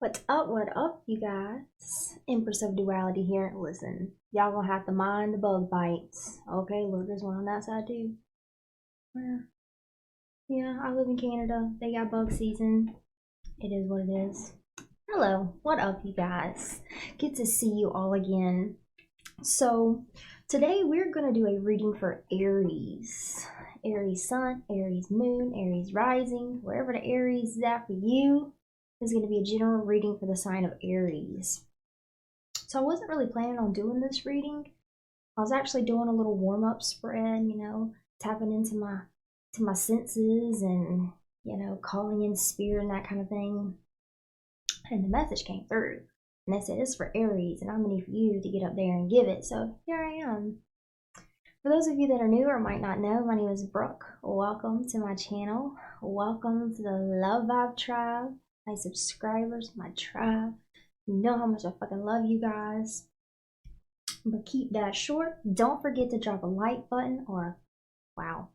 What up, you guys? Empress of Duality here. Listen, y'all gonna have to mind the bug bites. Okay, look, there's one on that side too. Yeah, yeah, I live in Canada. They got bug season. It is what it is. Hello, what up, you guys? Good to see you all again. So, today we're gonna do a reading for Aries. Aries Sun, Aries Moon, Aries Rising, wherever the Aries is at for you. This is going to be a general reading for the sign of Aries. So I wasn't really planning on doing this reading. I was actually doing a little warm-up spread, tapping into my senses and, calling in spirit and that kind of thing. And the message came through. And they said it's for Aries and I'm going to need for you to get up there and give it. So here I am. For those of you that are new or might not know, my name is Brooke. Welcome to my channel. Welcome to the Love Vibe Tribe. My subscribers, my tribe. You know how much I fucking love you guys. But keep that short. Don't forget to drop a like button or wow.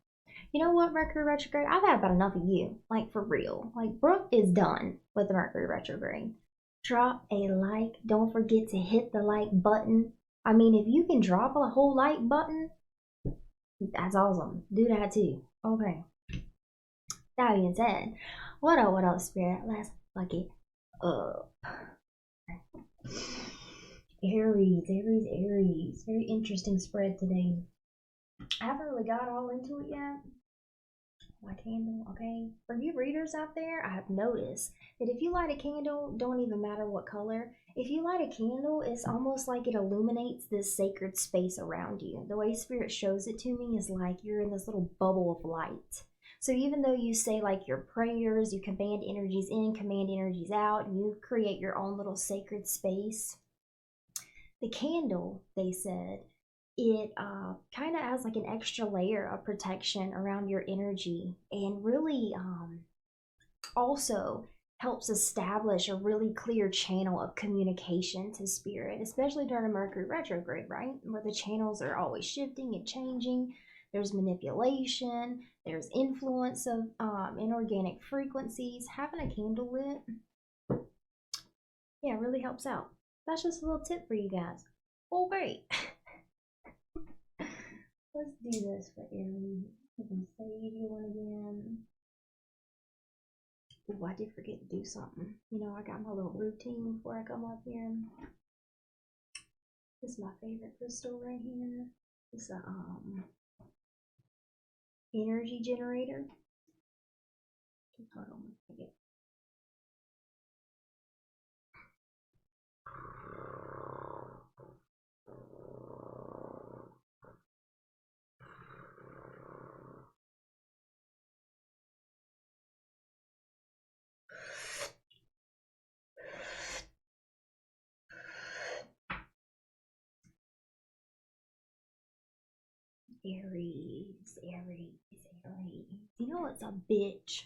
You know what, Mercury retrograde? I've had about enough of you. Like for real. Like Brooke is done with the Mercury retrograde. Drop a like. Don't forget to hit the like button. I mean, if you can drop a whole like button, that's awesome. Do that too. Okay. That being said, what up, spirit? Let's fuck it up. Aries. Very interesting spread today. I haven't really got all into it yet. My candle, okay? For you readers out there, I have noticed that if you light a candle, don't even matter what color, if you light a candle, it's almost like it illuminates this sacred space around you. The way Spirit shows it to me is like you're in this little bubble of light. So even though you say like your prayers, you command energies in, command energies out, and you create your own little sacred space, the candle, they said, it kind of has like an extra layer of protection around your energy and really also helps establish a really clear channel of communication to spirit, especially during a Mercury retrograde, right? Where the channels are always shifting and changing. There's manipulation, there's influence of inorganic frequencies. Having a candle lit, yeah, it really helps out. That's just a little tip for you guys. Oh, great. Let's do this for Aries. You can save your one again. Oh, I did forget to do something. I got my little routine before I come up here. This is my favorite crystal right here. It's a energy generator. Hold on a second. Aries. You know what's a bitch?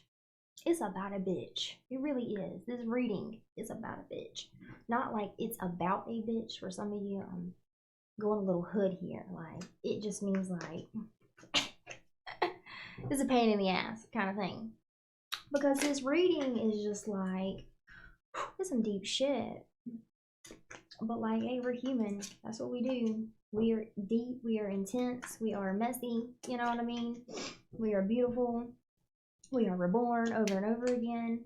It's about a bitch. It really is. This reading is about a bitch. Not like it's about a bitch. For some of you, I'm going a little hood here. Like, it just means like, it's a pain in the ass kind of thing. Because this reading is just like, it's some deep shit. But like, hey, we're human. That's what we do. We are deep. We are intense. We are messy. You know what I mean? We are beautiful. We are reborn over and over again.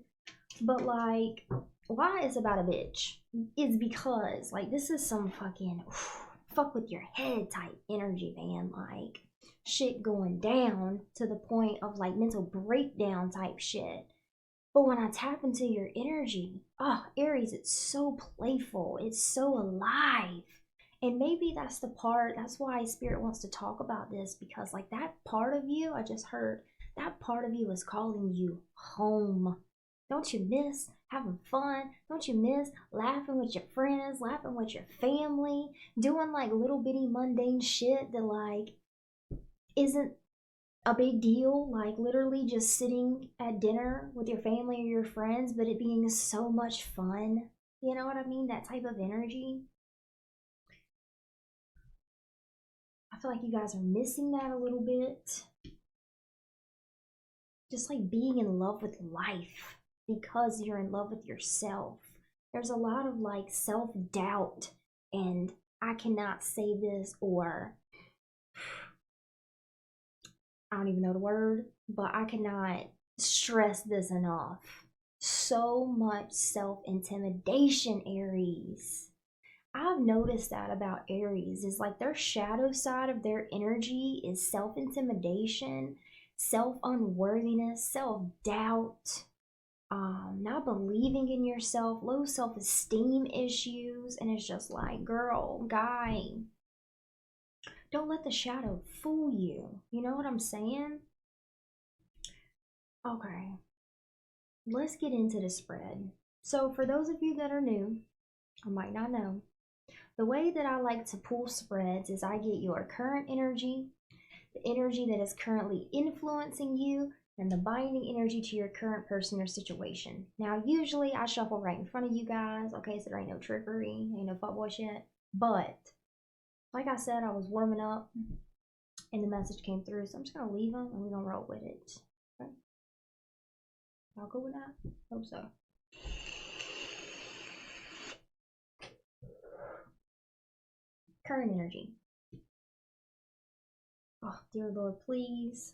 But like, why it's about a bitch is because like this is some fucking fuck with your head type energy, man. Like shit going down to the point of like mental breakdown type shit. But when I tap into your energy, Aries, it's so playful. It's so alive. And maybe that's the part, that's why Spirit wants to talk about this, because like that part of you, I just heard, that part of you is calling you home. Don't you miss having fun? Don't you miss laughing with your friends, laughing with your family, doing like little bitty mundane shit that like isn't a big deal, like literally just sitting at dinner with your family or your friends, but it being so much fun. You know what I mean? That type of energy. I feel like you guys are missing that a little bit. Just like being in love with life because you're in love with yourself. there's a lot of like self-doubt and I cannot say this, or I don't even know the word, but I cannot stress this enough. So much self-intimidation, Aries. I've noticed that about Aries is like their shadow side of their energy is self-intimidation, self-unworthiness, self-doubt, not believing in yourself, low self-esteem issues, and it's just like, girl, guy, don't let the shadow fool you. You know what I'm saying? Okay, let's get into the spread. So for those of you that are new, or might not know, the way that I like to pull spreads is I get your current energy, the energy that is currently influencing you, and the binding energy to your current person or situation. Now, usually I shuffle right in front of you guys, okay, so there ain't no trickery, ain't no fuckboy shit. But, like I said, I was warming up, and the message came through, so I'm just gonna leave them, and we're gonna roll with it. Okay? Y'all cool with that? Hope so. Current energy. Oh, dear Lord, please,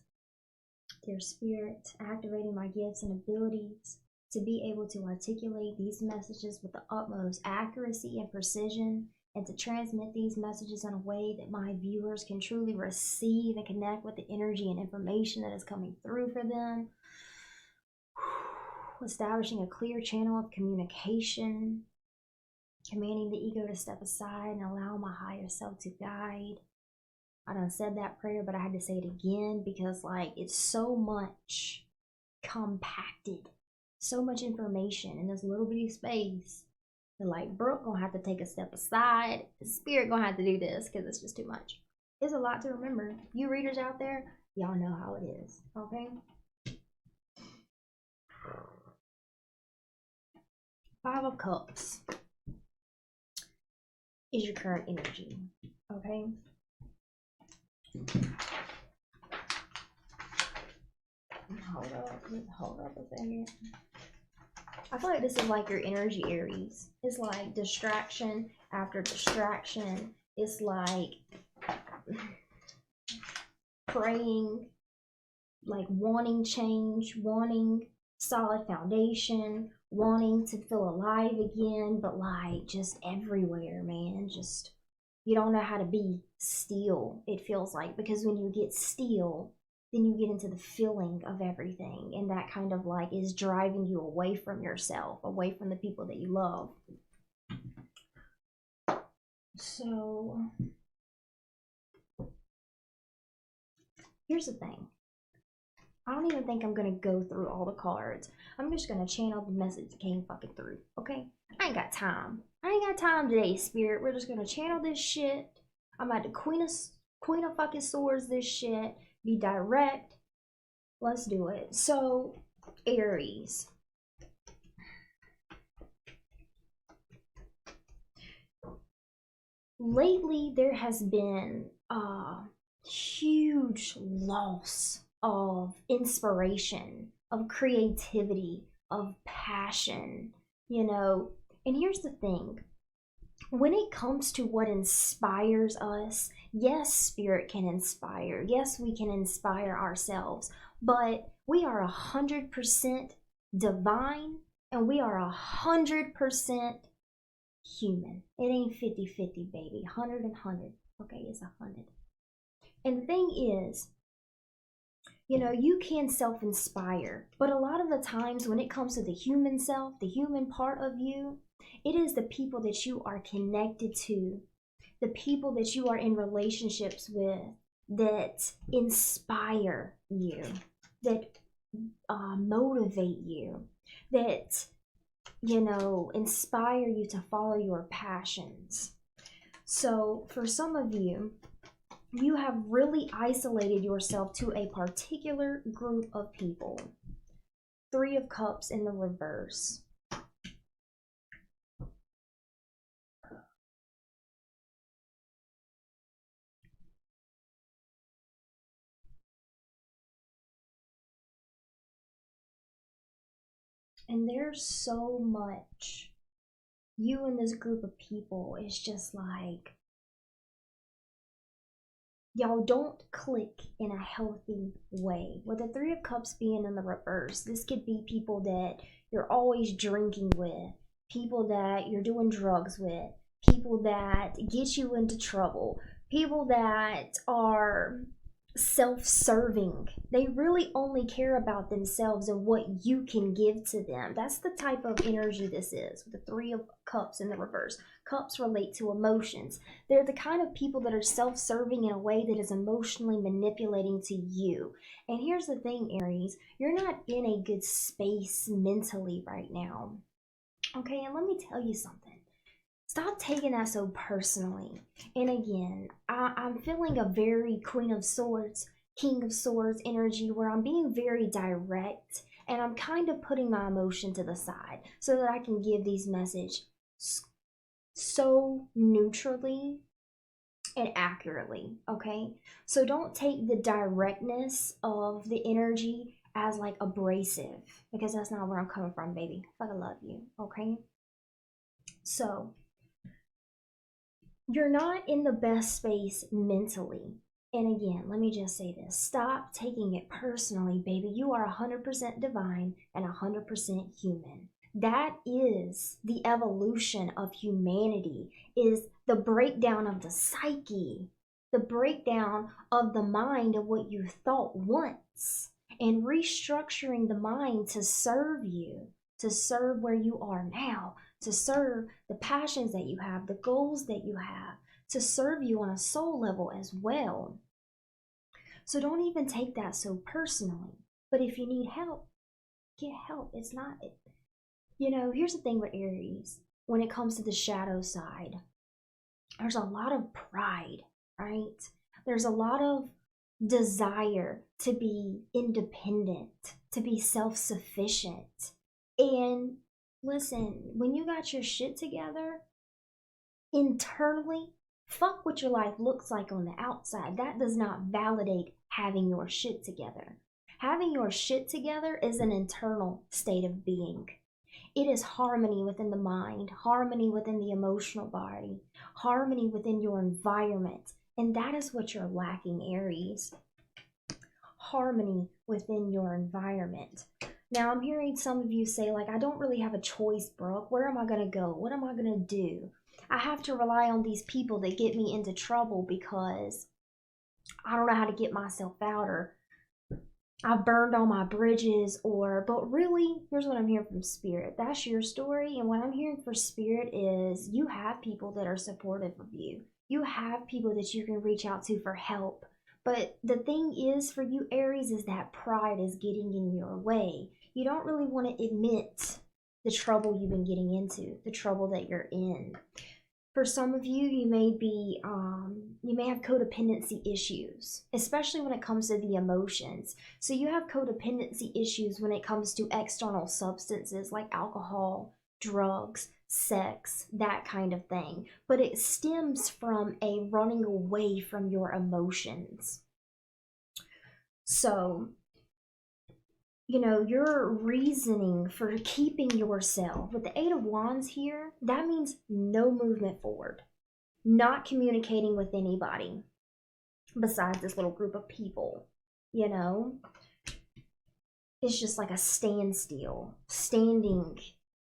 dear Spirit, activating my gifts and abilities to be able to articulate these messages with the utmost accuracy and precision, and to transmit these messages in a way that my viewers can truly receive and connect with the energy and information that is coming through for them. Establishing a clear channel of communication, commanding the ego to step aside and allow my higher self to guide. I done said that prayer, but I had to say it again because like it's so much compacted, so much information in this little bitty space that like Brooke gonna have to take a step aside. Spirit gonna have to do this because it's just too much. It's a lot to remember. You readers out there, y'all know how it is, okay? Five of Cups is your current energy, okay? Hold up a second. I feel like this is like your energy, Aries. It's like distraction after distraction. It's like praying, like wanting change, wanting solid foundation, wanting to feel alive again, but like just everywhere, man. Just you don't know how to be still, it feels like, because when you get still, then you get into the feeling of everything, and that kind of like is driving you away from yourself, away from the people that you love. So here's the thing. I don't even think I'm gonna go through all the cards. I'm just gonna channel the message that came fucking through, okay? I ain't got time. I ain't got time today, Spirit. We're just gonna channel this shit. I'm about to Queen of fucking Swords this shit. Be direct. Let's do it. So, Aries. Lately, there has been a huge loss of inspiration, of creativity, of passion, you know. And here's the thing. When it comes to what inspires us, yes, spirit can inspire. Yes, we can inspire ourselves, but we are 100% divine and we are 100% human. It ain't 50-50, baby. 100 and 100. Okay, it's 100. And the thing is, you know, you can self-inspire, but a lot of the times when it comes to the human self, the human part of you, it is the people that you are connected to, the people that you are in relationships with that inspire you, that motivate you, that, you know, inspire you to follow your passions. So for some of you, you have really isolated yourself to a particular group of people. Three of Cups in the reverse. And there's so much you and this group of people is just like, y'all don't click in a healthy way. With the Three of Cups being in the reverse, this could be people that you're always drinking with, people that you're doing drugs with, people that get you into trouble, people that are self-serving. They really only care about themselves and what you can give to them. That's the type of energy this is. The Three of Cups in the reverse. Cups relate to emotions. They're the kind of people that are self-serving in a way that is emotionally manipulating to you. And here's the thing, Aries, you're not in a good space mentally right now. Okay, and let me tell you something. Stop taking that so personally. And again, I'm feeling a very Queen of Swords, King of Swords energy where I'm being very direct and I'm kind of putting my emotion to the side so that I can give these messages so neutrally and accurately, okay? So don't take the directness of the energy as like abrasive because that's not where I'm coming from, baby. I love you, okay? So you're not in the best space mentally. And again, let me just say this. Stop taking it personally, baby. You are 100% divine and 100% human. That is the evolution of humanity, is the breakdown of the psyche, the breakdown of the mind of what you thought once, and restructuring the mind to serve you, to serve where you are now, to serve the passions that you have, the goals that you have, to serve you on a soul level as well. So don't even take that so personally. But if you need help, get help. It's not, here's the thing with Aries. When it comes to the shadow side, there's a lot of pride, right? There's a lot of desire to be independent, to be self-sufficient. And listen, when you got your shit together, internally, fuck what your life looks like on the outside. That does not validate having your shit together. Having your shit together is an internal state of being. It is harmony within the mind, harmony within the emotional body, harmony within your environment. And that is what you're lacking, Aries. Harmony within your environment. Now, I'm hearing some of you say, like, I don't really have a choice, Brooke. Where am I going to go? What am I going to do? I have to rely on these people that get me into trouble because I don't know how to get myself out, or I've burned all my bridges, but really, here's what I'm hearing from Spirit. That's your story, and what I'm hearing for Spirit is you have people that are supportive of you. You have people that you can reach out to for help. But the thing is for you, Aries, is that pride is getting in your way. You don't really want to admit the trouble you've been getting into, the trouble that you're in. For some of you, you may have codependency issues, especially when it comes to the emotions. So you have codependency issues when it comes to external substances like alcohol, drugs, sex, that kind of thing. But it stems from a running away from your emotions. So your reasoning for keeping yourself with the Eight of Wands here, that means no movement forward, not communicating with anybody besides this little group of people. It's just like a standstill, standing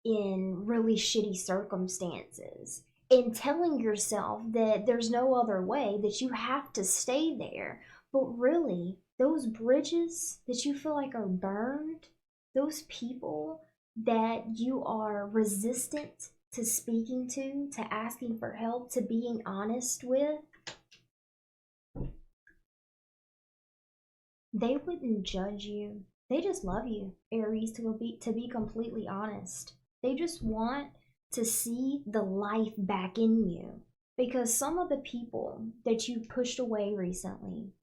in really shitty circumstances and telling yourself that there's no other way, that you have to stay there. But really, those bridges that you feel like are burned, those people that you are resistant to speaking to asking for help, to being honest with, they wouldn't judge you. They just love you, Aries, to be completely honest. They just want to see the life back in you. Because some of the people that you pushed away recently,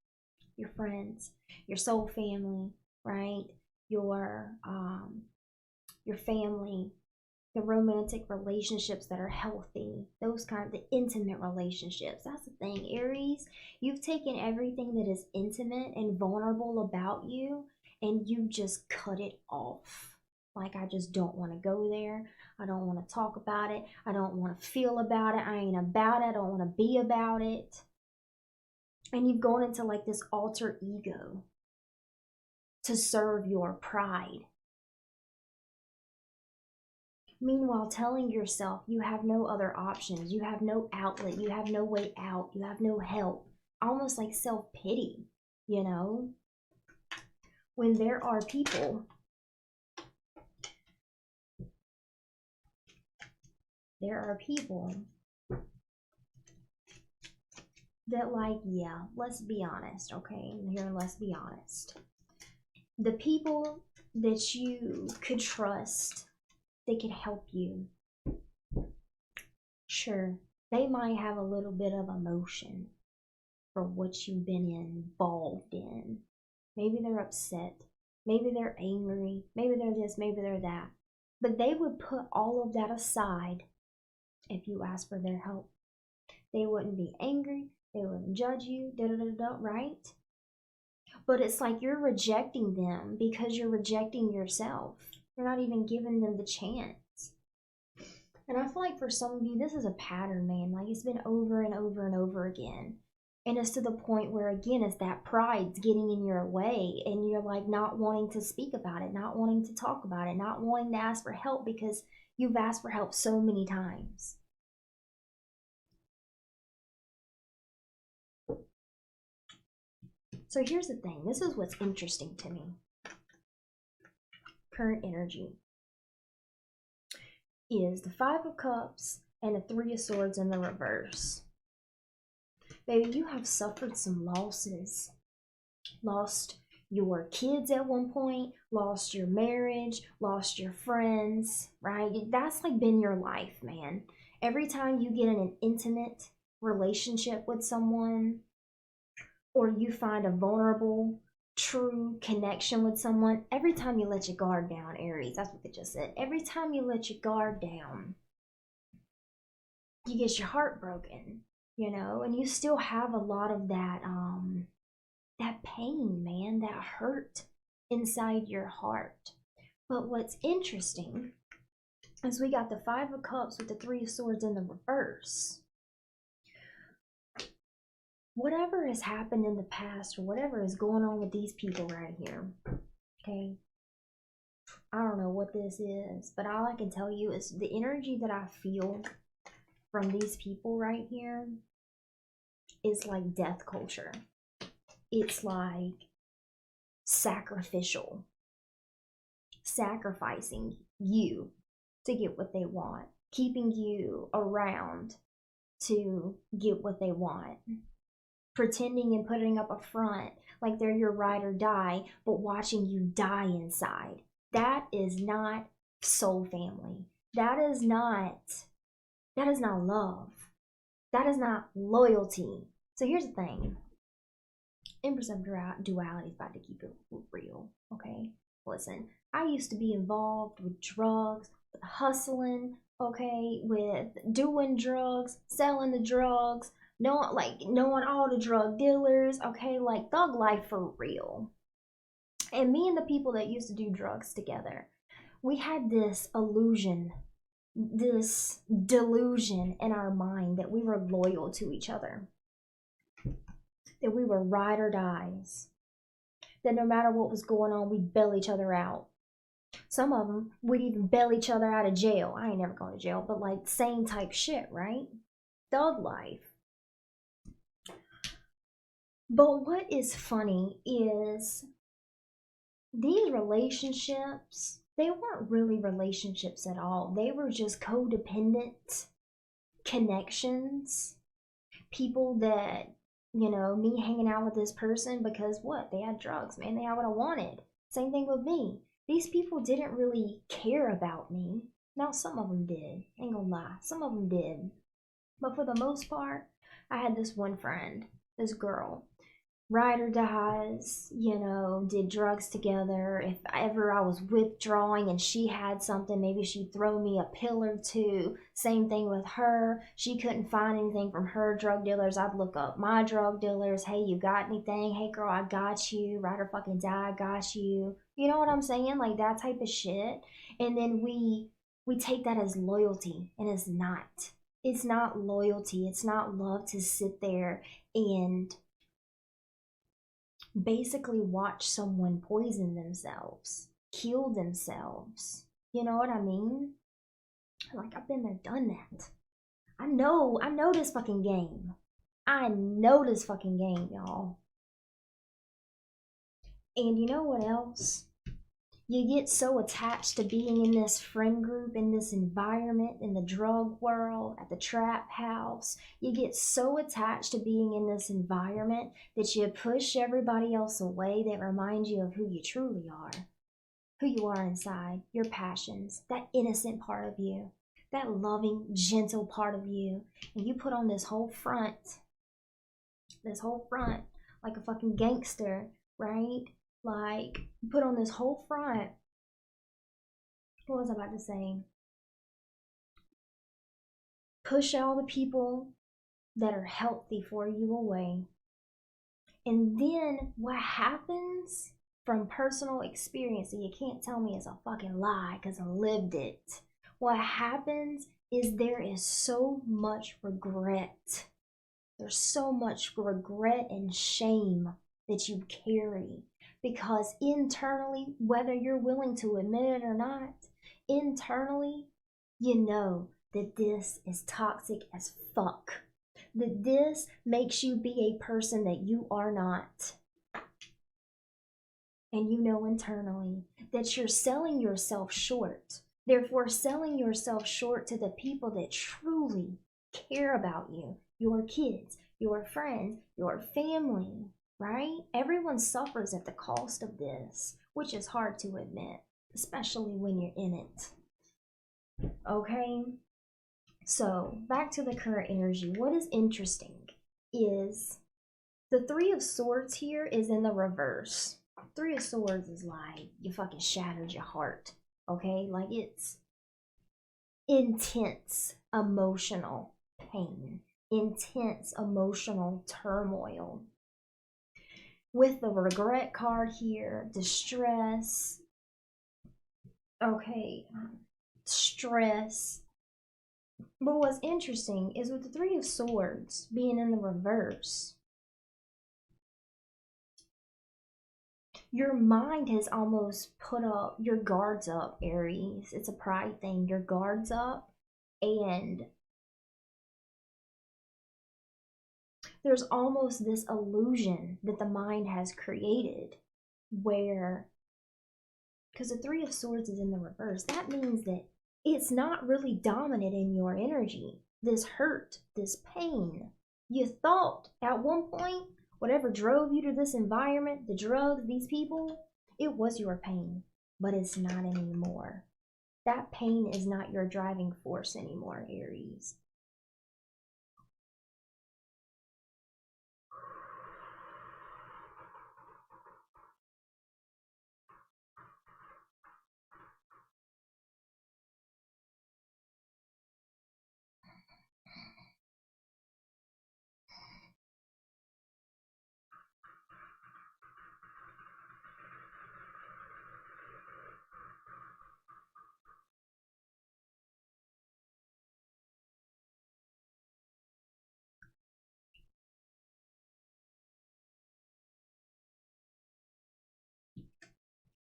your friends, your soul family, right? Your family, the romantic relationships that are healthy, those kind of the intimate relationships. That's the thing, Aries. You've taken everything that is intimate and vulnerable about you and you've just cut it off. Like, I just don't want to go there. I don't want to talk about it. I don't want to feel about it. I ain't about it. I don't want to be about it. And you've gone into like this alter ego to serve your pride. Meanwhile, telling yourself you have no other options, you have no outlet, you have no way out, you have no help. Almost like self-pity, you know? When there are people that, like, yeah, let's be honest, okay? Here, let's be honest. The people that you could trust, they could help you. Sure, they might have a little bit of emotion for what you've been involved in. Maybe they're upset. Maybe they're angry. Maybe they're this, maybe they're that. But they would put all of that aside if you ask for their help. They wouldn't be angry. They wouldn't judge you, right? But it's like you're rejecting them because you're rejecting yourself. You're not even giving them the chance. And I feel like for some of you, this is a pattern, man. Like, it's been over and over and over again. And it's to the point where, again, it's that pride's getting in your way. And you're like not wanting to speak about it, not wanting to talk about it, not wanting to ask for help because you've asked for help so many times. So here's the thing. This is what's interesting to me. Current energy is the Five of Cups and the Three of Swords in the reverse. Baby, you have suffered some losses. Lost your kids at one point, lost your marriage, lost your friends, right? That's like been your life, man. Every time you get in an intimate relationship with someone, or you find a vulnerable, true connection with someone, every time you let your guard down, Aries, that's what they just said. Every time you let your guard down, you get your heart broken, you know, and you still have a lot of that pain, man, that hurt inside your heart. But what's interesting is we got the Five of Cups with the Three of Swords in the reverse. Whatever has happened in the past, or whatever is going on with these people right here, okay? I don't know what this is, but all I can tell you is the energy that I feel from these people right here is like death culture. It's like sacrificial, sacrificing you to get what they want, keeping you around to get what they want, pretending and putting up a front like they're your ride or die, but watching you die inside. That is not soul family. That is not love. That is not loyalty. So here's the thing. Empress of Duality is about to keep it real, okay? Listen, I used to be involved with drugs, with hustling, okay, with doing drugs, selling the drugs, knowing all the drug dealers, okay, like thug life for real. And me and the people that used to do drugs together, we had this illusion, this delusion in our mind that we were loyal to each other, that we were ride or dies, that no matter what was going on, we'd bail each other out. Some of them would even bail each other out of jail. I ain't never going to jail, but like same type shit, right? Thug life. But what is funny is these relationships, they weren't really relationships at all. They were just codependent connections. People that, you know, me hanging out with this person because what? They had drugs, man. They had what I wanted. Same thing with me. These people didn't really care about me. Now, some of them did. Ain't gonna lie. Some of them did. But for the most part, I had this one friend, this girl. ride or dies, you know, did drugs together. If ever I was withdrawing and she had something, maybe she'd throw me a pill or two. Same thing with her. She couldn't find anything from her drug dealers. I'd look up my drug dealers. Hey, you got anything? Hey, girl, I got you. Ride or fucking die, I got you. You know what I'm saying? Like that type of shit. And then we take that as loyalty, and it's not. It's not loyalty. It's not love to sit there and basically watch someone poison themselves, kill themselves. You know what I mean? Like I've been there, done that. I know this fucking game. I know this fucking game, y'all. And you know what else? You get so attached to being in this friend group, in this environment, in the drug world, at the trap house. You get so attached to being in this environment that you push everybody else away that reminds you of who you truly are, who you are inside, your passions, that innocent part of you, that loving, gentle part of you. And you put on this whole front, like a fucking gangster, right? Like, you put on this whole front. What was I about to say? Push all the people that are healthy for you away. And then what happens from personal experience, and you can't tell me it's a fucking lie because I lived it. What happens is there is so much regret. There's so much regret and shame that you carry because internally, whether you're willing to admit it or not, internally, you know that this is toxic as fuck. That this makes you be a person that you are not. And you know internally that you're selling yourself short. Therefore, selling yourself short to the people that truly care about you, your kids, your friends, your family, right? Everyone suffers at the cost of this, which is hard to admit, especially when you're in it. Okay? So, back to the current energy. What is interesting is the Three of Swords here is in the reverse. Three of Swords is like you fucking shattered your heart. Okay? Like it's intense emotional pain, intense emotional turmoil. With the regret card here, distress, okay, stress. But what's interesting is with the Three of Swords being in the reverse, your mind has almost put up your guards up, Aries. It's a pride thing. Your guards up, and there's almost this illusion that the mind has created where, because the Three of Swords is in the reverse, that means that it's not really dominant in your energy. This hurt, this pain. You thought at one point, whatever drove you to this environment, the drugs, these people, it was your pain, but it's not anymore. That pain is not your driving force anymore, Aries.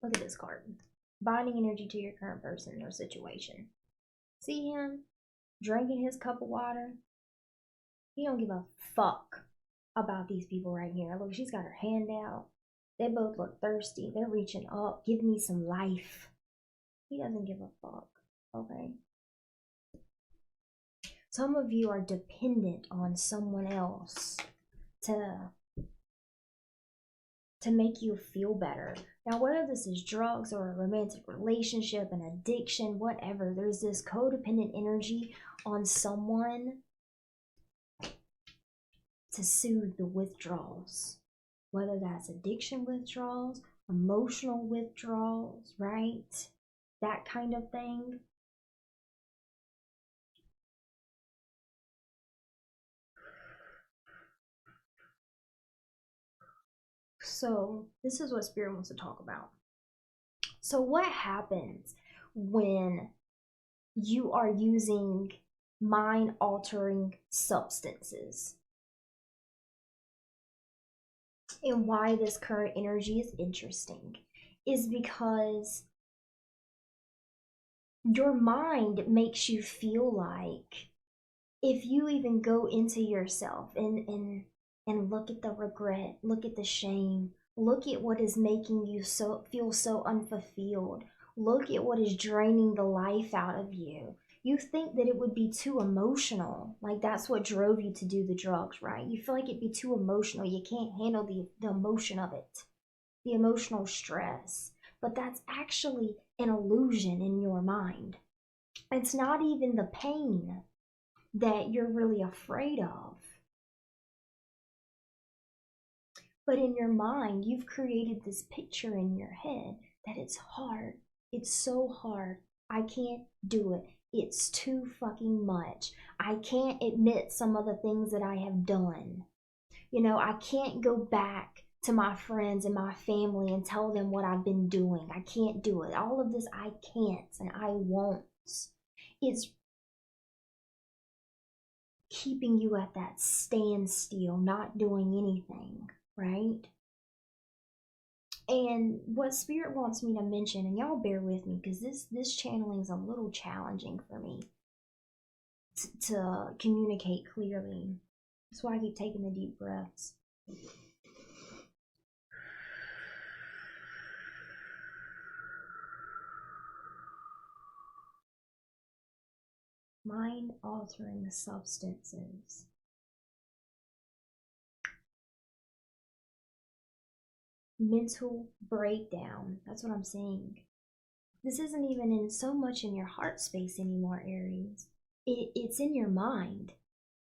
Look at this card. Binding energy to your current person or situation. See him drinking his cup of water? He don't give a fuck about these people right here. Look, she's got her hand out. They both look thirsty. They're reaching up. Give me some life. He doesn't give a fuck. Okay? Some of you are dependent on someone else to make you feel better. Now, whether this is drugs or a romantic relationship, an addiction, whatever, there's this codependent energy on someone to soothe the withdrawals. whether that's addiction withdrawals, emotional withdrawals, right? That kind of thing. So, this is what Spirit wants to talk about. So, what happens when you are using mind altering substances? And why this current energy is interesting is because your mind makes you feel like if you even go into yourself and look at the regret, look at the shame, look at what is making you so feel so unfulfilled, look at what is draining the life out of you, you think that it would be too emotional. Like that's what drove you to do the drugs, right? You feel like it'd be too emotional. You can't handle the emotion of it, the emotional stress. But that's actually an illusion in your mind. It's not even the pain that you're really afraid of. But in your mind, you've created this picture in your head that it's hard. It's so hard. I can't do it. It's too fucking much. I can't admit some of the things that I have done. You know, I can't go back to my friends and my family and tell them what I've been doing. I can't do it. All of this I can't and I won't. It's keeping you at that standstill, not doing anything, right? And what Spirit wants me to mention, and y'all bear with me because this channeling is a little challenging for me to communicate clearly. That's why I keep taking the deep breaths. Mind altering substances. Mental breakdown. That's what I'm saying. This isn't even in so much in your heart space anymore, Aries. It's in your mind.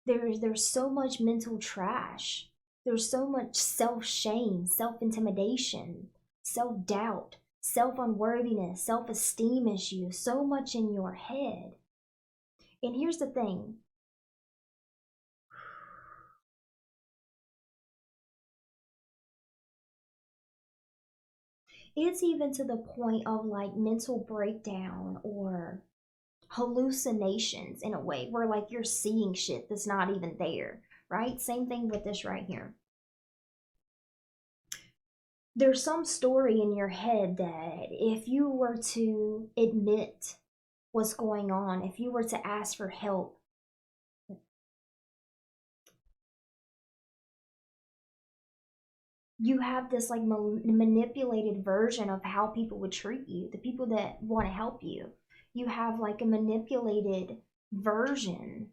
There's so much mental trash. There's so much self-shame, self-intimidation, self-doubt, self-unworthiness, self-esteem issues, so much in your head. And here's the thing. It's even to the point of like mental breakdown or hallucinations in a way where like you're seeing shit that's not even there, right? Same thing with this right here. There's some story in your head that if you were to admit what's going on, if you were to ask for help, you have this like manipulated version of how people would treat you, the people that want to help you. You have like a manipulated version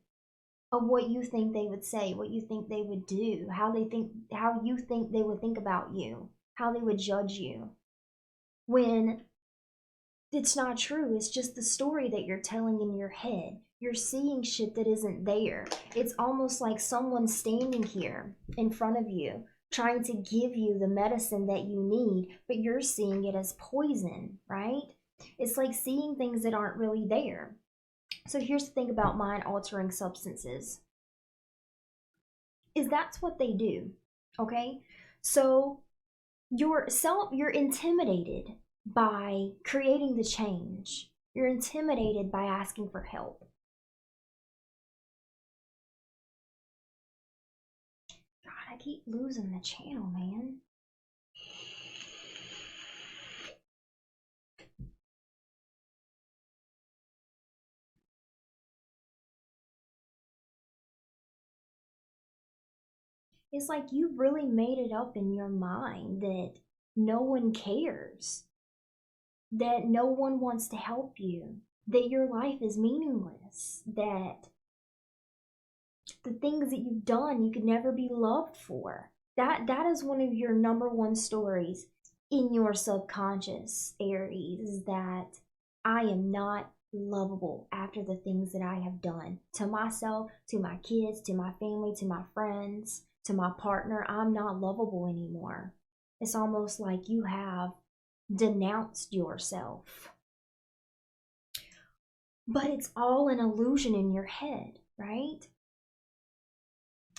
of what you think they would say, what you think they would do, how you think they would think about you, how they would judge you. When it's not true, it's just the story that you're telling in your head. You're seeing shit that isn't there. It's almost like someone standing here in front of you trying to give you the medicine that you need, but you're seeing it as poison, right? It's like seeing things that aren't really there. So here's the thing about mind altering substances is that's what they do. Okay? So you're intimidated by creating the change. You're intimidated by asking for help. God, I keep losing the channel, man. It's like you really made it up in your mind that no one cares, that no one wants to help you, that your life is meaningless, that the things that you've done you could never be loved for. That is one of your number one stories in your subconscious, Aries, is that I am not lovable after the things that I have done to myself, to my kids, to my family, to my friends, to my partner, I'm not lovable anymore. It's almost like you have denounced yourself. But it's all an illusion in your head, right?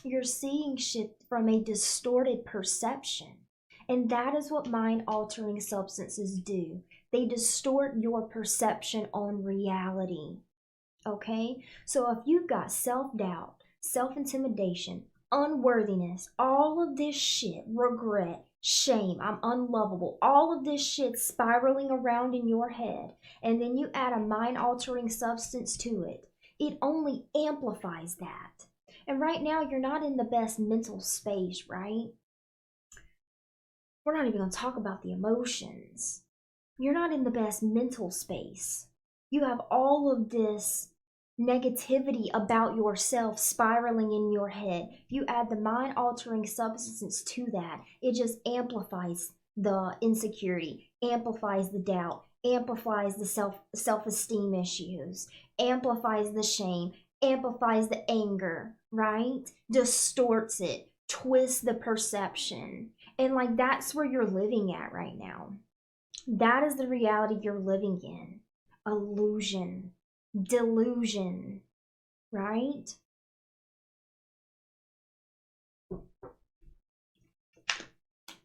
You're seeing shit from a distorted perception. And that is what mind altering substances do. They distort your perception on reality. Okay? So if you've got self doubt, self intimidation, unworthiness, all of this shit, regret, shame, I'm unlovable, all of this shit spiraling around in your head, and then you add a mind altering substance to it, it only amplifies that. And right now, you're not in the best mental space, right? We're not even going to talk about the emotions. You're not in the best mental space. You have all of this negativity about yourself spiraling in your head. You add the mind altering substance to that, it just amplifies the insecurity, amplifies the doubt, amplifies the self-esteem issues, amplifies the shame, amplifies the anger, right? Distorts it, twists the perception. And like that's where you're living at right now. That is the reality you're living in. Illusion, delusion, right?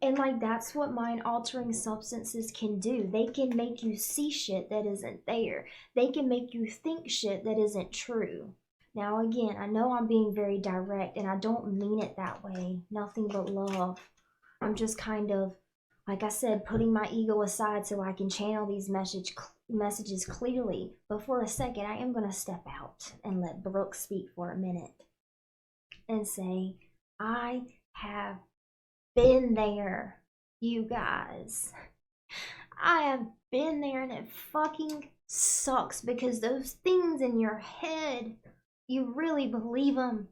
And like that's what mind altering substances can do. They can make you see shit that isn't there. They can make you think shit that isn't true. Now again, I know I'm being very direct and I don't mean it that way. Nothing but love. I'm just kind of, like I said, putting my ego aside so I can channel these messages clearly. But for a second, I am going to step out and let Brooke speak for a minute and say, I have been there, you guys. I have been there and it fucking sucks because those things in your head, you really believe them.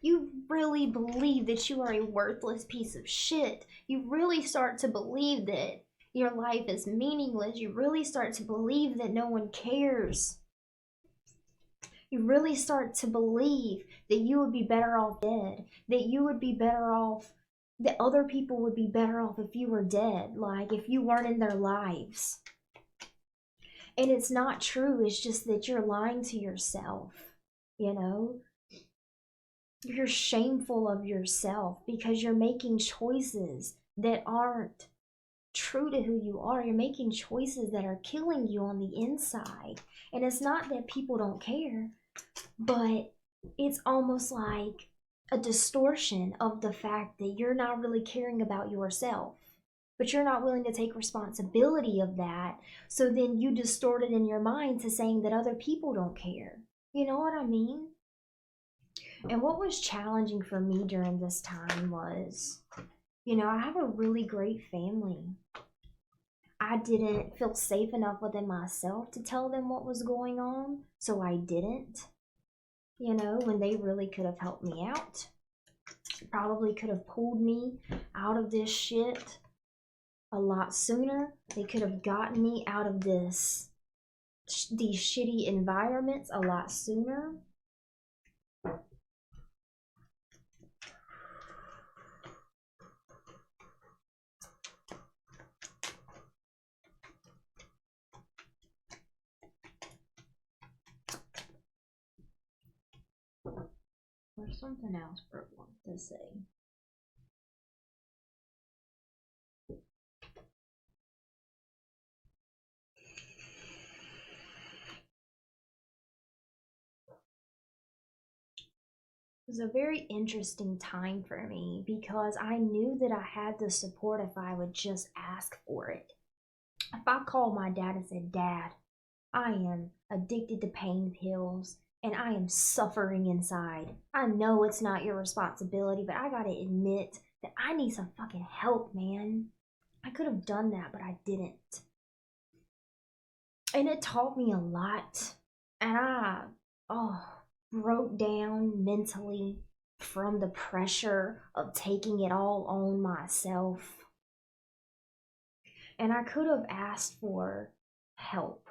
You really believe that you are a worthless piece of shit. You really start to believe that your life is meaningless. You really start to believe that no one cares. You really start to believe that you would be better off dead, that you would be better off, that other people would be better off if you were dead, like if you weren't in their lives. And it's not true, it's just that you're lying to yourself, you know? You're shameful of yourself because you're making choices that aren't true to who you are. You're making choices that are killing you on the inside. And it's not that people don't care, but it's almost like a distortion of the fact that you're not really caring about yourself, but you're not willing to take responsibility of that. So then you distort it in your mind to saying that other people don't care. You know what I mean? And what was challenging for me during this time was, I have a really great family. I didn't feel safe enough within myself to tell them what was going on, so I didn't. When they really could have helped me out. Probably could have pulled me out of this shit a lot sooner. They could have gotten me out of these shitty environments a lot sooner. There's something else Brooke wanted to say. It was a very interesting time for me because I knew that I had the support if I would just ask for it. If I called my dad and said, Dad, I am addicted to pain pills and I am suffering inside. I know it's not your responsibility, but I gotta admit that I need some fucking help, man. I could have done that, but I didn't. And it taught me a lot. And I, broke down mentally from the pressure of taking it all on myself. And I could have asked for help,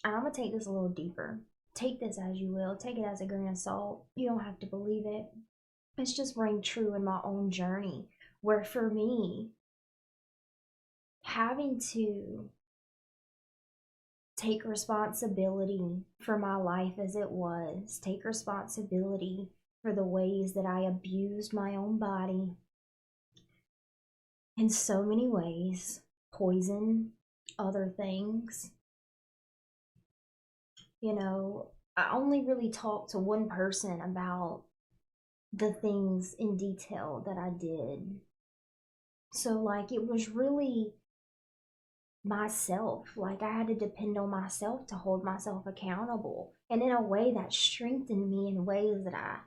And I'm gonna take this a little deeper. Take this as you will, take it as a grain of salt. You don't have to believe it. It's just rang true in my own journey. Where for me, having to take responsibility for my life as it was, take responsibility for the ways that I abused my own body in so many ways, poison, other things. You know, I only really talked to one person about the things in detail that I did. So, like, it was really myself. Like, I had to depend on myself to hold myself accountable. And in a way that strengthened me in ways that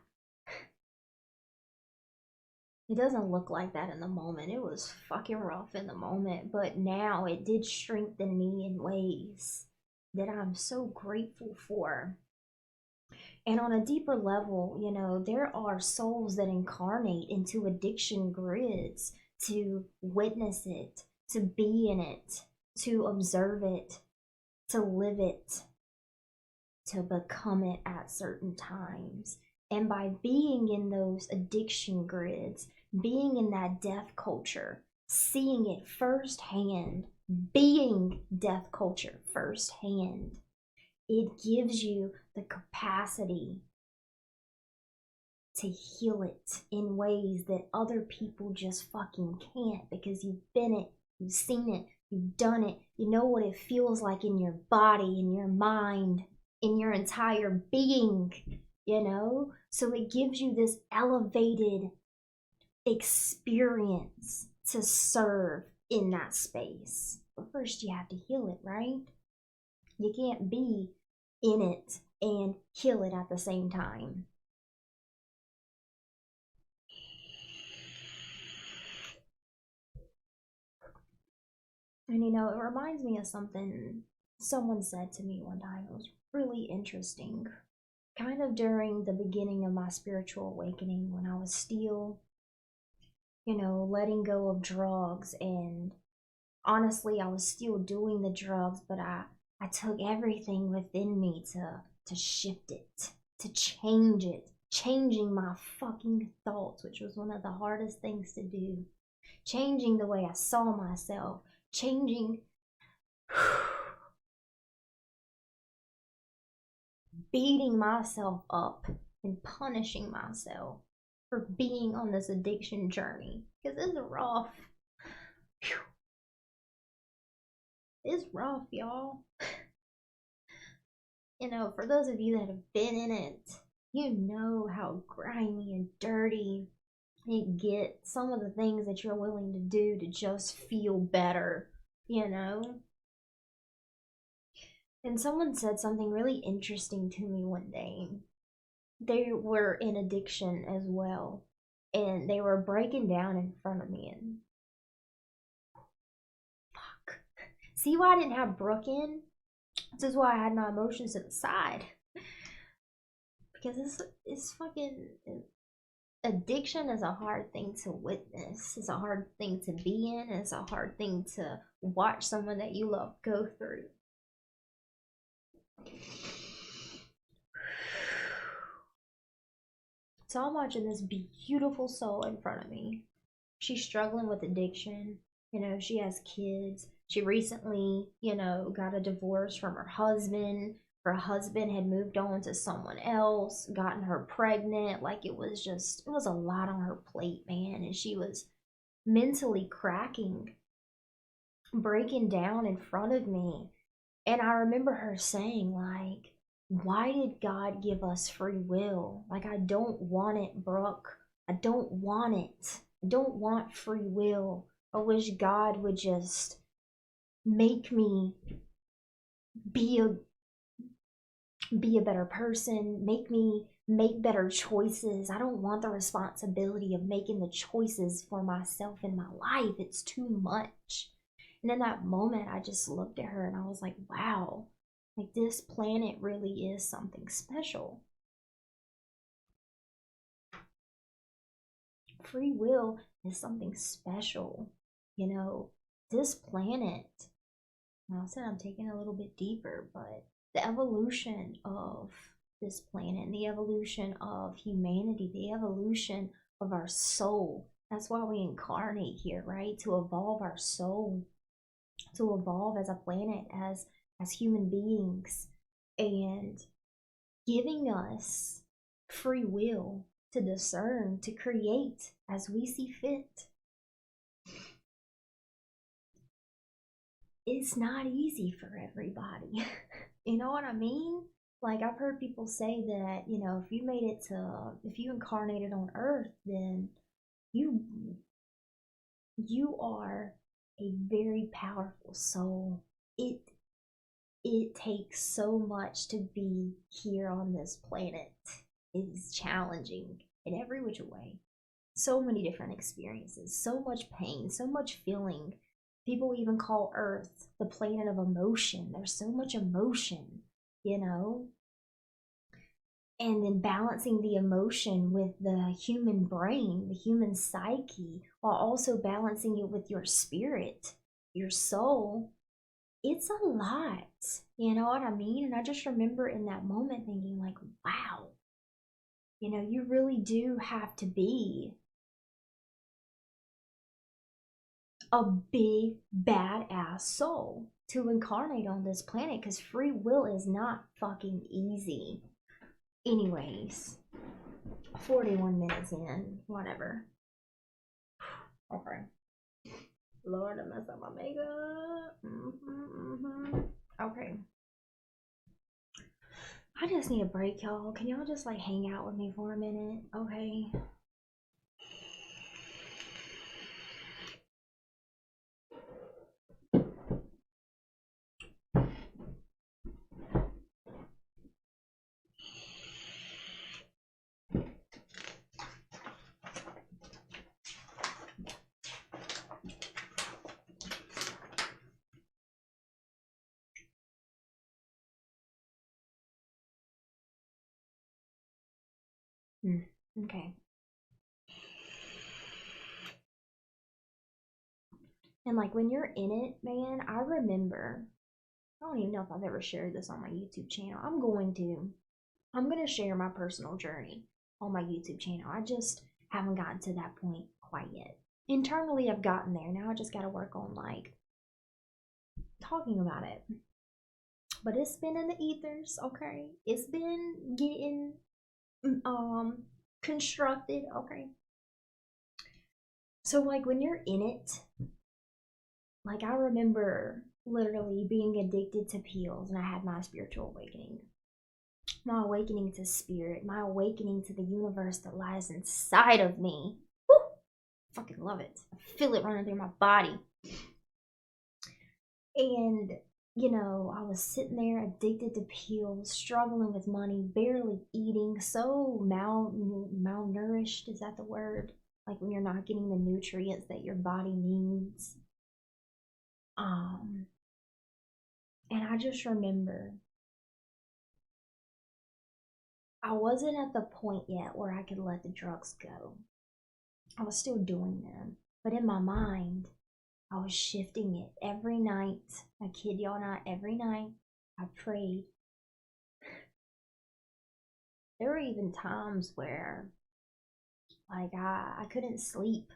it doesn't look like that in the moment. It was fucking rough in the moment, but now it did strengthen me in ways that I'm so grateful for. And on a deeper level, you know, there are souls that incarnate into addiction grids to witness it, to be in it, to observe it, to live it, to become it at certain times. And by being in those addiction grids, being in that death culture, seeing it firsthand, being death culture firsthand, it gives you the capacity to heal it in ways that other people just fucking can't, because you've been it, you've seen it, you've done it, you know what it feels like in your body, in your mind, in your entire being, you know? So it gives you this elevated experience to serve in that space. But first, you have to heal it, right? You can't be in it and heal it at the same time. And you know, it reminds me of something someone said to me one time. It was really interesting. Kind of during the beginning of my spiritual awakening, when I was still, you know, letting go of drugs. And honestly, I was still doing the drugs, but I took everything within me to shift it, to change it, changing my fucking thoughts, which was one of the hardest things to do. Changing the way I saw myself, changing beating myself up and punishing myself for being on this addiction journey, because it's rough. It's rough, y'all. You know, for those of you that have been in it, you know how grimy and dirty it gets. Some of the things that you're willing to do to just feel better, you know? And someone said something really interesting to me one day. They were in addiction as well, and they were breaking down in front of me, and fuck. See why I didn't have Brooke in? This is why I had my emotions to the side. Because it's fucking addiction is a hard thing to witness. It's a hard thing to be in. It's a hard thing to watch someone that you love go through. So I'm watching this beautiful soul in front of me. She's struggling with addiction. You know, she has kids. She recently, you know, got a divorce from her husband. Her husband had moved on to someone else, gotten her pregnant. Like, it was just, it was a lot on her plate, man. And she was mentally cracking, breaking down in front of me. And I remember her saying, like, why did God give us free will? Like, I don't want it, Brooke. I don't want it. I don't want free will. I wish God would just make me be a be a better person, make me make better choices. I don't want the responsibility of making the choices for myself in my life. It's too much. And in that moment, I just looked at her and I was like, wow, like this planet really is something special. Free will is something special. You know, this planet, now I said I'm taking a little bit deeper, but the evolution of this planet, the evolution of humanity, the evolution of our soul. That's why we incarnate here, right? To evolve our soul, to evolve as a planet, as human beings, and giving us free will to discern, to create as we see fit. It's not easy for everybody. You know what I mean? Like, I've heard people say that, if you made it to, if you incarnated on Earth, then you you are a very powerful soul. It takes so much to be here on this planet. It is challenging in every which way. So many different experiences, so much pain, so much feeling. People even call Earth the planet of emotion. There's so much emotion, you know? And then balancing the emotion with the human brain, the human psyche, while also balancing it with your spirit, your soul. It's a lot. You know what I mean? And I just remember in that moment thinking, like, wow, you really do have to be a big badass soul to incarnate on this planet, because free will is not fucking easy. Anyways, 41 minutes in, whatever. Okay. Lord, I messed up my makeup. Okay. I just need a break, y'all. Can y'all just like hang out with me for a minute? Okay. Okay. And like when you're in it, man, I remember, I don't even know if I've ever shared this on my YouTube channel. I'm going to share my personal journey on my YouTube channel. I just haven't gotten to that point quite yet. Internally, I've gotten there. Now I just got to work on like talking about it. But it's been in the ethers, okay? It's been getting constructed, okay? So like when you're in it, like I remember literally being addicted to pills, and I had my spiritual awakening. My awakening to spirit, my awakening to the universe that lies inside of me. Woo! Fucking love it. I feel it running through my body. And I was sitting there addicted to pills, struggling with money, barely eating, so malnourished, is that the word? Like when you're not getting the nutrients that your body needs. And I just remember I wasn't at the point yet where I could let the drugs go. I was still doing them, but in my mind, I was shifting it every night. I kid y'all not, every night I prayed. There were even times where like I couldn't sleep.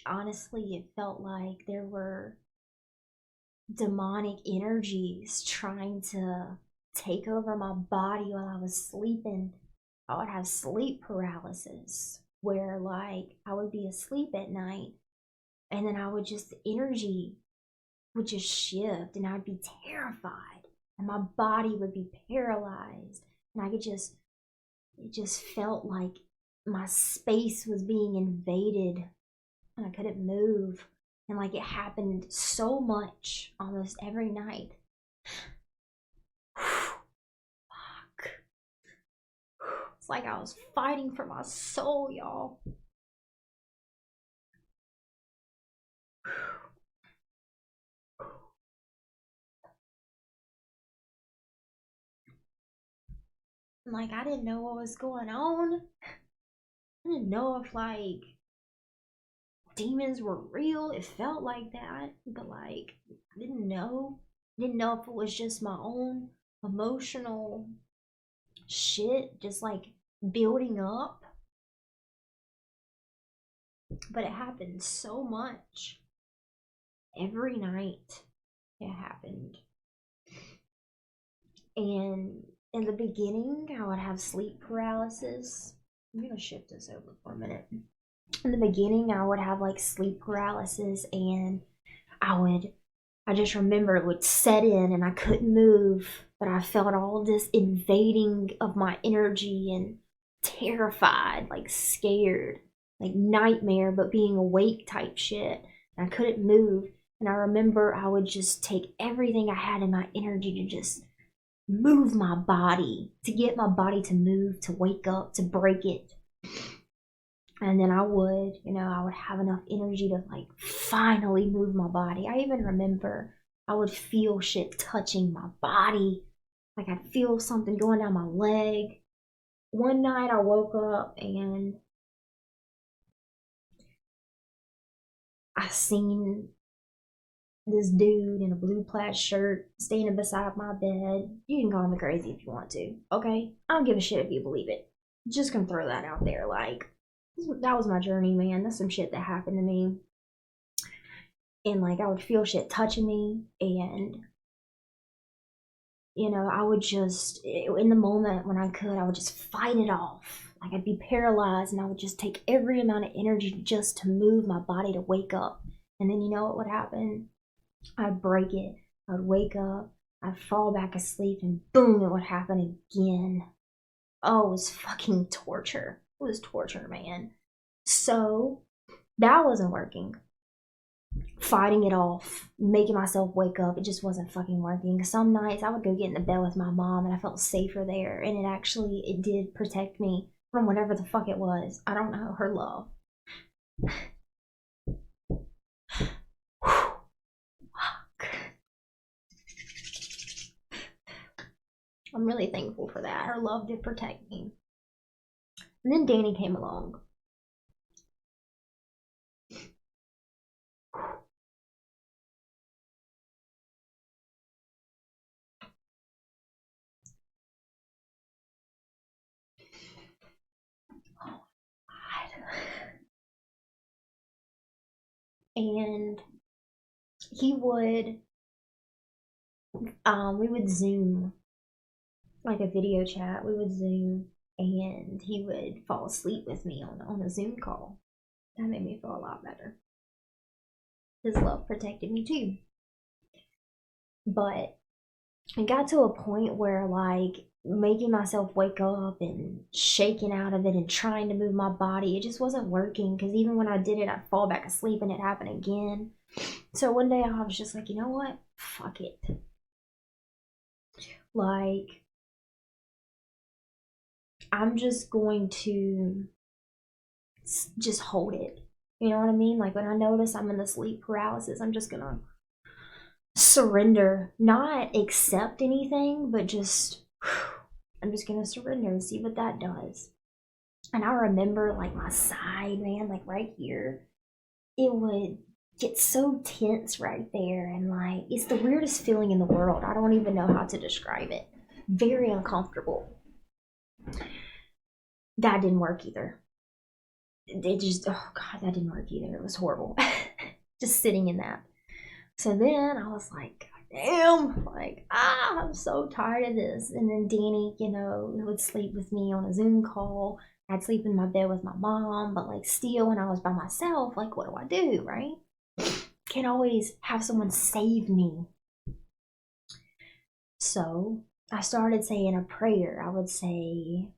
Honestly, it felt like there were demonic energies trying to take over my body while I was sleeping. I would have sleep paralysis where like I would be asleep at night, and then the energy would just shift, and I'd be terrified, and my body would be paralyzed, and it just felt like my space was being invaded, and I couldn't move. And like it happened so much almost every night. Fuck. It's like I was fighting for my soul, y'all. And like I didn't know what was going on. I didn't know if like demons were real. It felt like that, but like I didn't know. Didn't know if it was just my own emotional shit, just like building up. But it happened so much. Every night it happened. And in the beginning, I would have sleep paralysis. I'm gonna shift this over for a minute. In the beginning, I would have like sleep paralysis, and I just remember it would set in and I couldn't move, but I felt all this invading of my energy and terrified, like scared, like nightmare, but being awake type shit. And I couldn't move. And I remember I would just take everything I had in my energy to just move my body, to get my body to move, to wake up, to break it. And then I would have enough energy to like finally move my body. I even remember I would feel shit touching my body. Like I'd feel something going down my leg. One night I woke up and I seen this dude in a blue plaid shirt standing beside my bed. You can call me crazy if you want to, okay? I don't give a shit if you believe it. Just gonna throw that out there. Like, that was my journey, man. That's some shit that happened to me. And like, I would feel shit touching me, and I would just, in the moment when I could, I would just fight it off. Like, I'd be paralyzed, and I would just take every amount of energy just to move my body to wake up. And then you know what would happen? I'd break it. I'd wake up. I'd fall back asleep, and boom, it would happen again. Oh, it was fucking torture. It was torture, man. So that wasn't working. Fighting it off, making myself wake up, it just wasn't fucking working. Some nights I would go get in the bed with my mom and I felt safer there, and it did protect me from whatever the fuck it was. I don't know, her love. I'm really thankful for that. Her love did protect me. And then Danny came along. Oh, God. And he would, we would Zoom, like a video chat. We would Zoom, and he would fall asleep with me on a Zoom call. That made me feel a lot better. His love protected me too. But it got to a point where, like, making myself wake up and shaking out of it and trying to move my body, it just wasn't working, because even when I did it, I'd fall back asleep and it happened again. So one day I was just like, you know what? Fuck it. Like, I'm just going to just hold it. You know what I mean? Like, when I notice I'm in the sleep paralysis, I'm just gonna surrender, not accept anything, but just, I'm just gonna surrender and see what that does. And I remember, like, my side, man, like right here, it would get so tense right there, and like, it's the weirdest feeling in the world. I don't even know how to describe it. Very uncomfortable. That didn't work either. It just, oh God, that didn't work either. It was horrible. Just sitting in that. So then I was like, damn, like, I'm so tired of this. And then Danny, would sleep with me on a Zoom call. I'd sleep in my bed with my mom, but like, still, when I was by myself, like, what do I do, right? Can't always have someone save me. So I started saying a prayer. I would say,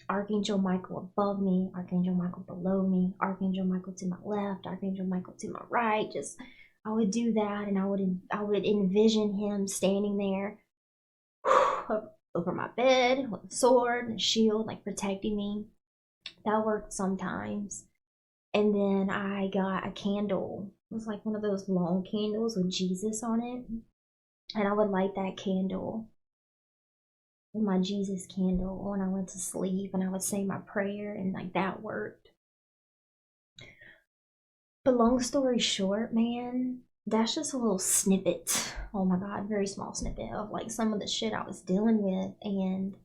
Archangel Michael above me, Archangel Michael below me, Archangel Michael to my left, Archangel Michael to my right. Just, I would do that, and I would envision him standing there over my bed with a sword and a shield, like protecting me. That worked sometimes. And then I got a candle. It was like one of those long candles with Jesus on it. And I would light that candle, my Jesus candle, when I went to sleep, and I would say my prayer, and like, that worked. But long story short, man, that's just a little snippet. Oh my God, very small snippet of like some of the shit I was dealing with. And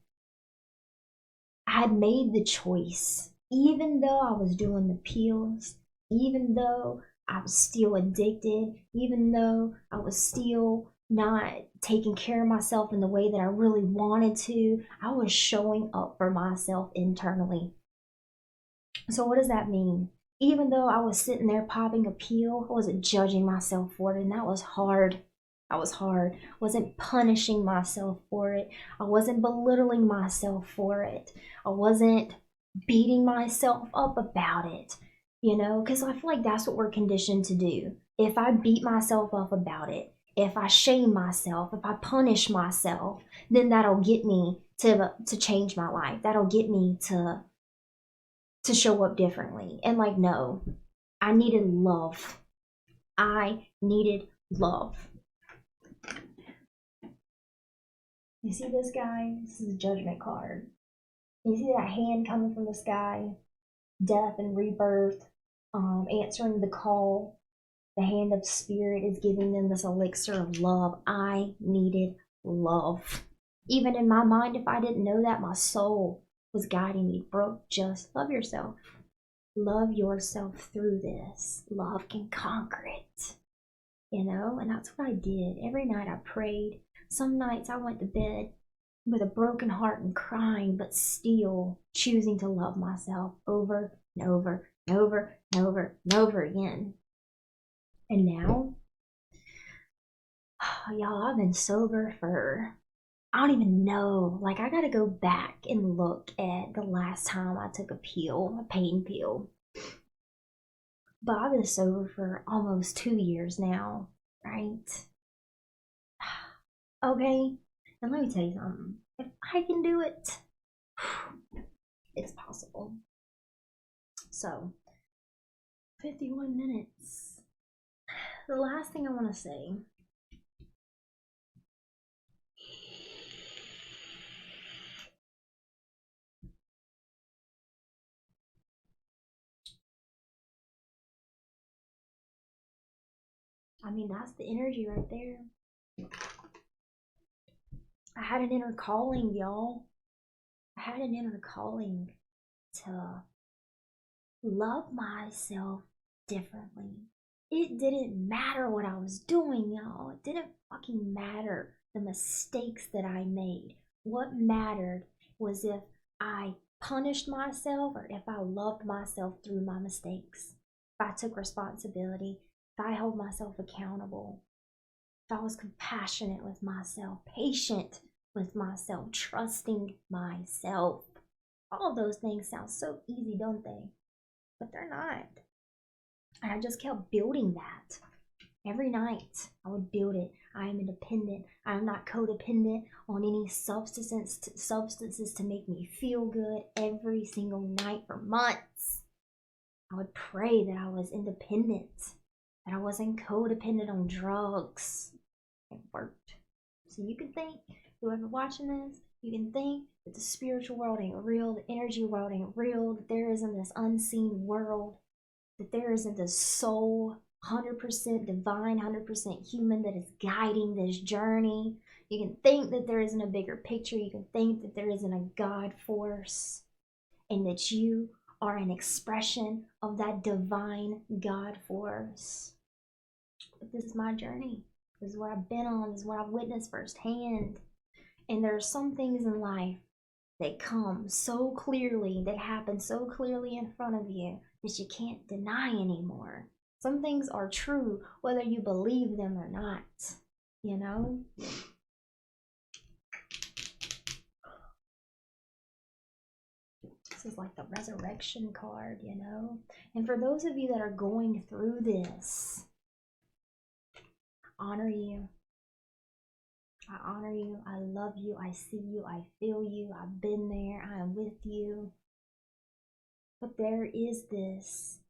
I had made the choice, even though I was doing the pills, even though I was still addicted, even though I was still not taking care of myself in the way that I really wanted to, I was showing up for myself internally. So, what does that mean? Even though I was sitting there popping a pill, I wasn't judging myself for it, and that was hard. That was hard. I wasn't punishing myself for it. I wasn't belittling myself for it. I wasn't beating myself up about it, because I feel like that's what we're conditioned to do. If I beat myself up about it, if I shame myself, if I punish myself, then that'll get me to change my life. That'll get me to show up differently. And like, no, I needed love. I needed love. You see this guy? This is a judgment card. You see that hand coming from the sky? Death and rebirth, answering the call. The hand of spirit is giving them this elixir of love. I needed love. Even in my mind, if I didn't know that, my soul was guiding me. Bro, just love yourself. Love yourself through this. Love can conquer it. And that's what I did. Every night I prayed. Some nights I went to bed with a broken heart and crying, but still choosing to love myself over and over and over and over and over again. And now, y'all, I've been sober for, I don't even know. Like, I gotta go back and look at the last time I took a pill, a pain pill. But I've been sober for almost 2 years now, right? Okay, and let me tell you something. If I can do it, it's possible. So, 51 minutes. The last thing I want to say. I mean, that's the energy right there. I had an inner calling, y'all. I had an inner calling to love myself differently. It didn't matter what I was doing, y'all. It didn't fucking matter the mistakes that I made. What mattered was if I punished myself or if I loved myself through my mistakes. If I took responsibility, if I held myself accountable, if I was compassionate with myself, patient with myself, trusting myself. All of those things sound so easy, don't they? But they're not. And I just kept building that. Every night I would build it. I am independent. I am not codependent on any substances to make me feel good every single night for months. I would pray that I was independent, that I wasn't codependent on drugs. It worked. So you can think, whoever watching this, you can think that the spiritual world ain't real, the energy world ain't real, that there isn't this unseen world, that there isn't this soul, 100% divine, 100% human that is guiding this journey. You can think that there isn't a bigger picture. You can think that there isn't a God force, and that you are an expression of that divine God force. But this is my journey. This is what I've been on. This is what I've witnessed firsthand. And there are some things in life that come so clearly, that happen so clearly in front of you that you can't deny anymore. Some things are true whether you believe them or not, you know? This is like the resurrection card, you know? And for those of you that are going through this, honor you. I honor you. I love you. I see you. I feel you. I've been there. I am with you. But there is this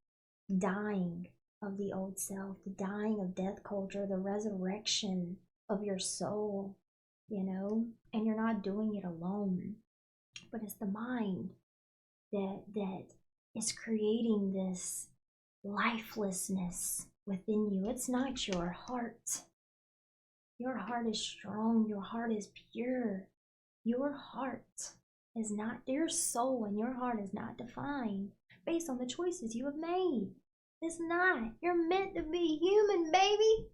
dying of the old self, the dying of death culture, the resurrection of your soul, you know? And you're not doing it alone. But it's the mind that is creating this lifelessness within you. It's not your heart. Your heart is strong. Your heart is pure. Your heart is not, your soul and your heart is not defined based on the choices you have made. It's not. You're meant to be human, baby.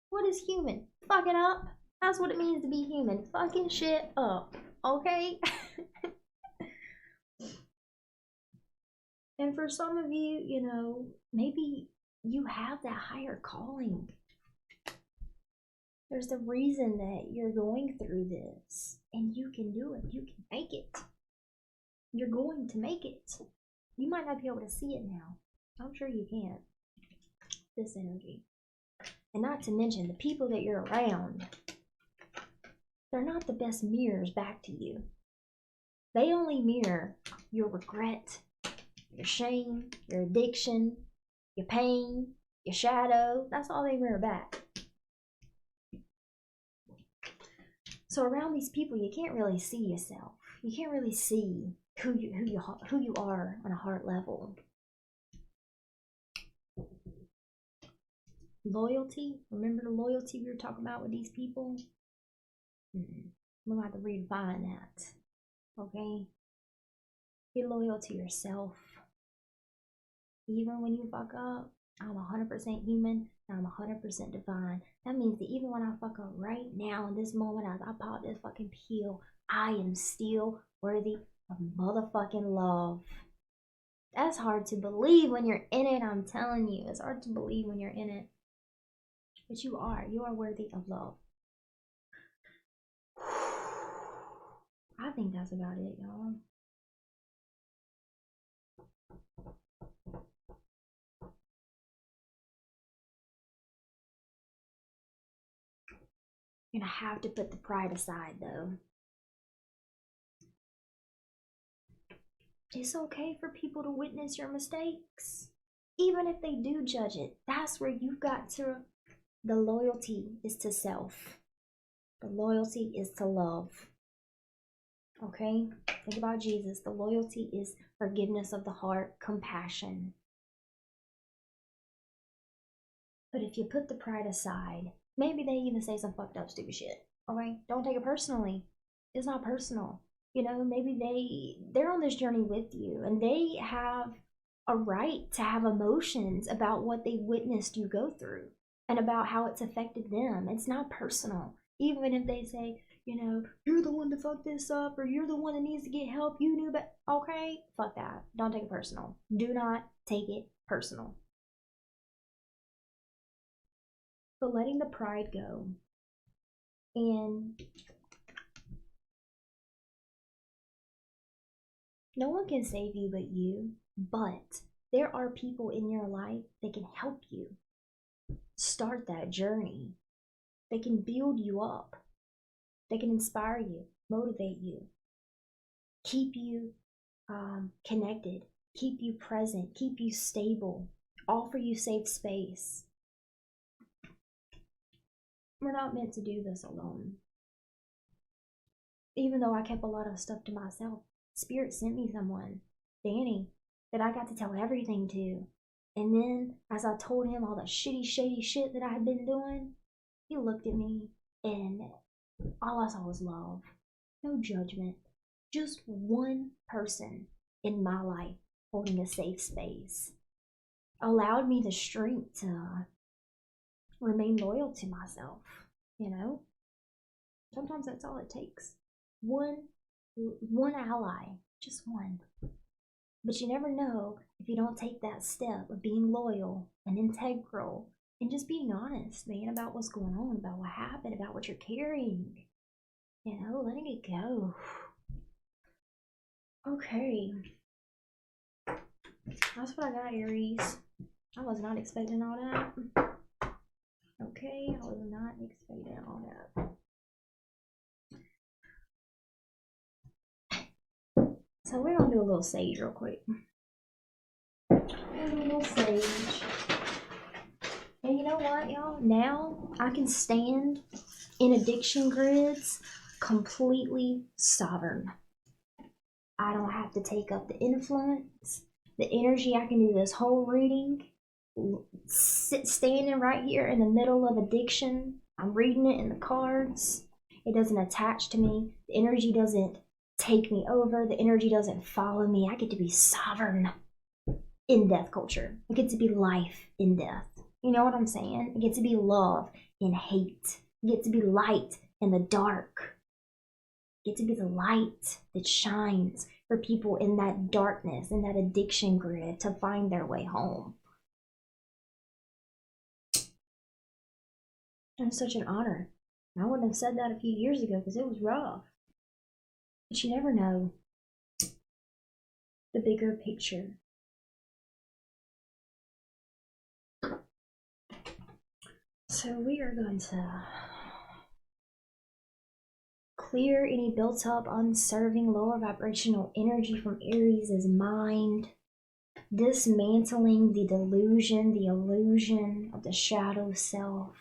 What is human? Fucking up. That's what it means to be human. Fucking shit up. Okay? And for some of you, you know, maybe you have that higher calling. There's a reason that you're going through this, and you can do it. You can make it. You're going to make it. You might not be able to see it now. I'm sure you can't. This energy. And not to mention the people that you're around. They're not the best mirrors back to you. They only mirror your regret, your shame, your addiction, your pain, your shadow. That's all they mirror back. So around these people, you can't really see yourself. You can't really see who you are on a heart level. Loyalty. Remember the loyalty we were talking about with these people? We're going to have to redefine that. Okay? Be loyal to yourself. Even when you fuck up, I'm 100% human and I'm 100% divine. That means that even when I fuck up right now in this moment as I pop this fucking pill, I am still worthy of motherfucking love. That's hard to believe when you're in it, I'm telling you. It's hard to believe when you're in it. But you are worthy of love. I think that's about it, y'all. You're gonna have to put the pride aside, though. It's okay for people to witness your mistakes. Even if they do judge it, that's where you've got to. The loyalty is to self. The loyalty is to love. Okay? Think about Jesus. The loyalty is forgiveness of the heart, compassion. But if you put the pride aside, maybe they even say some fucked up stupid shit. Okay? Don't take it personally. It's not personal. You know, maybe they're on this journey with you and they have a right to have emotions about what they witnessed you go through and about how it's affected them. It's not personal. Even if they say, you know, you're the one to fuck this up or you're the one that needs to get help, you knew, but okay, fuck that. Don't take it personal. Do not take it personal. But letting the pride go and no one can save you but you, but there are people in your life that can help you start that journey. They can build you up. They can inspire you, motivate you, keep you connected, keep you present, keep you stable, offer you safe space. We're not meant to do this alone. Even though I kept a lot of stuff to myself, Spirit sent me someone, Danny, that I got to tell everything to. And then as I told him all the shitty, shady shit that I had been doing, he looked at me and all I saw was love. No judgment. Just one person in my life holding a safe space. Allowed me the strength to remain loyal to myself, you know? Sometimes that's all it takes. One ally, just one. But you never know if you don't take that step of being loyal and integral and just being honest, man, about what's going on, about what happened, about what you're carrying. You know, letting it go. Okay. That's what I got, Aries. I was not expecting all that. Okay, I was not expecting all that. So we're gonna do a little sage real quick. We're gonna do a little sage. And you know what, y'all? Now I can stand in addiction grids completely sovereign. I don't have to take up the influence, the energy. I can do this whole reading standing right here in the middle of addiction. I'm reading it in the cards. It doesn't attach to me. The energy doesn't take me over. The energy doesn't follow me. I get to be sovereign in death culture. I get to be life in death. You know what I'm saying? I get to be love in hate. I get to be light in the dark. I get to be the light that shines for people in that darkness, in that addiction grid, to find their way home. And such an honor. I wouldn't have said that a few years ago because it was rough. But you never know the bigger picture. So we are going to clear any built up, unserving, lower vibrational energy from Aries' mind, dismantling the delusion, the illusion of the shadow self,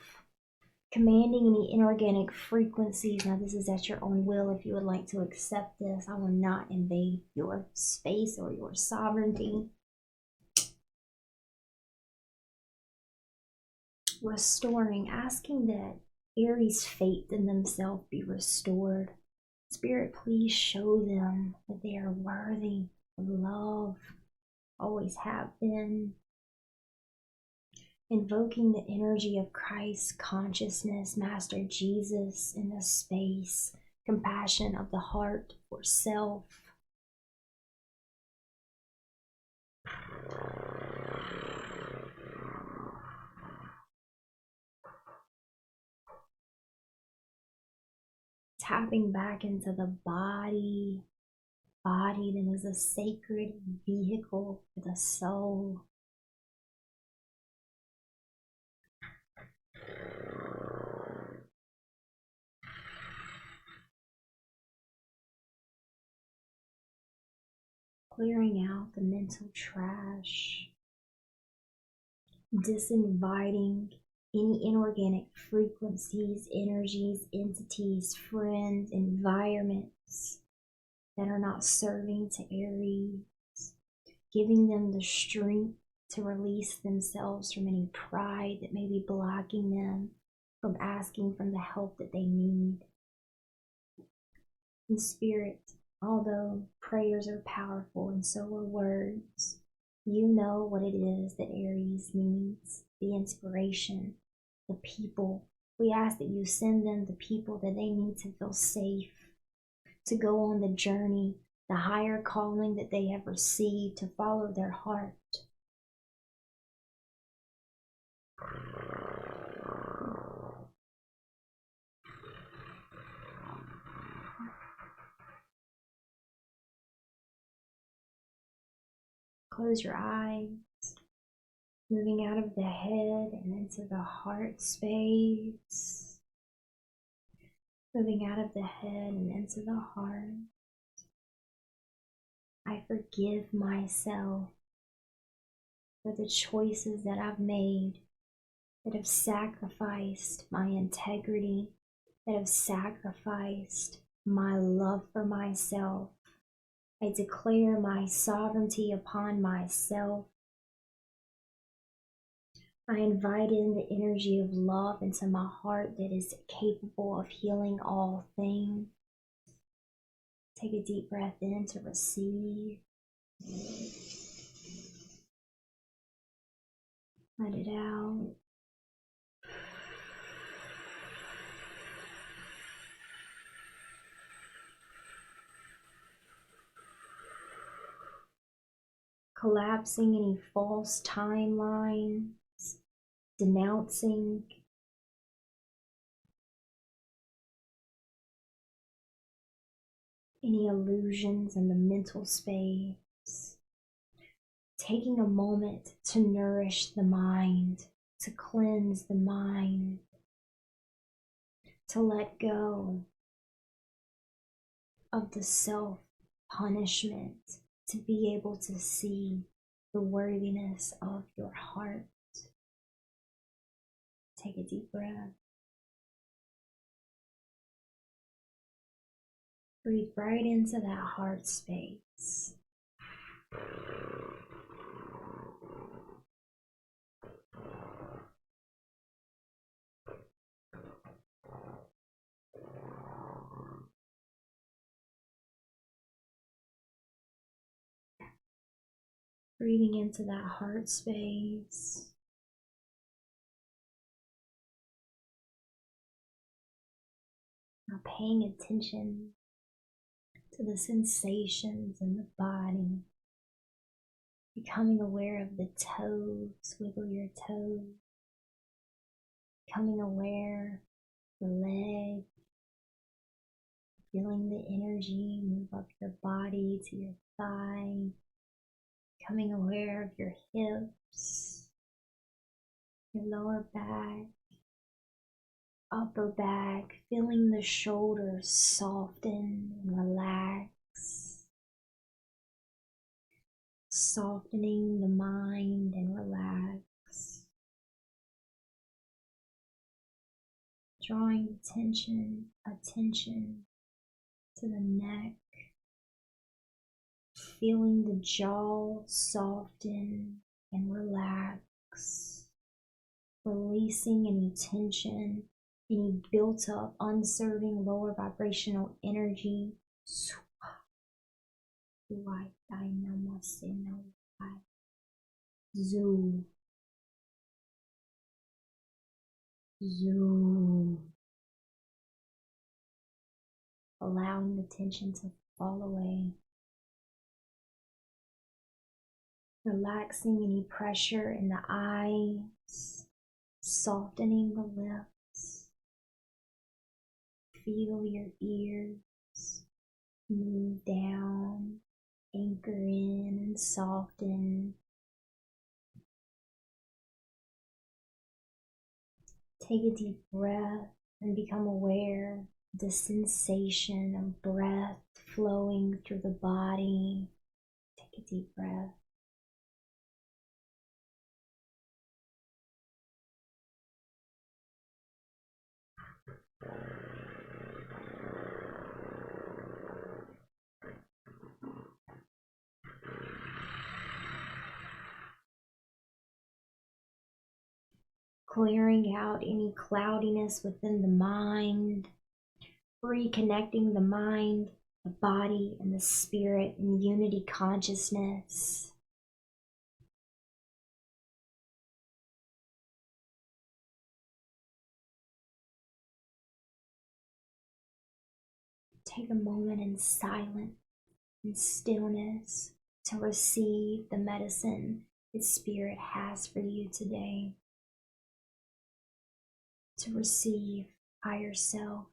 commanding any inorganic frequencies. Now, this is at your own will. If you would like to accept this, I will not invade your space or your sovereignty. Restoring, asking that Aries' faith in themselves be restored. Spirit, please show them that they are worthy of love, always have been. Invoking the energy of Christ consciousness, Master Jesus, in this space, compassion of the heart for self. Tapping back into the body that is a sacred vehicle for the soul. Clearing out the mental trash, disinviting any inorganic frequencies, energies, entities, friends, environments that are not serving to Aries, giving them the strength to release themselves from any pride that may be blocking them from asking for the help that they need. In spirit, although prayers are powerful and so are words, you know what it is that Aries needs, the inspiration, the people. We ask that you send them the people that they need to feel safe, to go on the journey, the higher calling that they have received, to follow their heart. Close your eyes, moving out of the head and into the heart space. Moving out of the head and into the heart. I forgive myself for the choices that I've made that have sacrificed my integrity, that have sacrificed my love for myself. I declare my sovereignty upon myself. I invite in the energy of love into my heart that is capable of healing all things. Take a deep breath in to receive. Let it out. Collapsing any false timelines, denouncing any illusions in the mental space. Taking a moment to nourish the mind, to cleanse the mind, to let go of the self-punishment, to be able to see the worthiness of your heart. Take a deep breath. Breathe right into that heart space. Breathing into that heart space. Now paying attention to the sensations in the body. Becoming aware of the toes, wiggle your toes. Becoming aware of the leg. Feeling the energy move up your body to your thigh. Becoming aware of your hips, your lower back, upper back. Feeling the shoulders soften and relax. Softening the mind and relax. Drawing attention to the neck. Feeling the jaw soften and relax. Releasing any tension, any built up, unserving lower vibrational energy. Zoom. Zoom. Allowing the tension to fall away. Relaxing any pressure in the eyes. Softening the lips. Feel your ears move down, anchor in and soften. Take a deep breath and become aware of the sensation of breath flowing through the body. Take a deep breath. Clearing out any cloudiness within the mind, reconnecting the mind, the body, and the spirit in unity consciousness. Take a moment in silence and stillness to receive the medicine that Spirit has for you today. To receive higher self.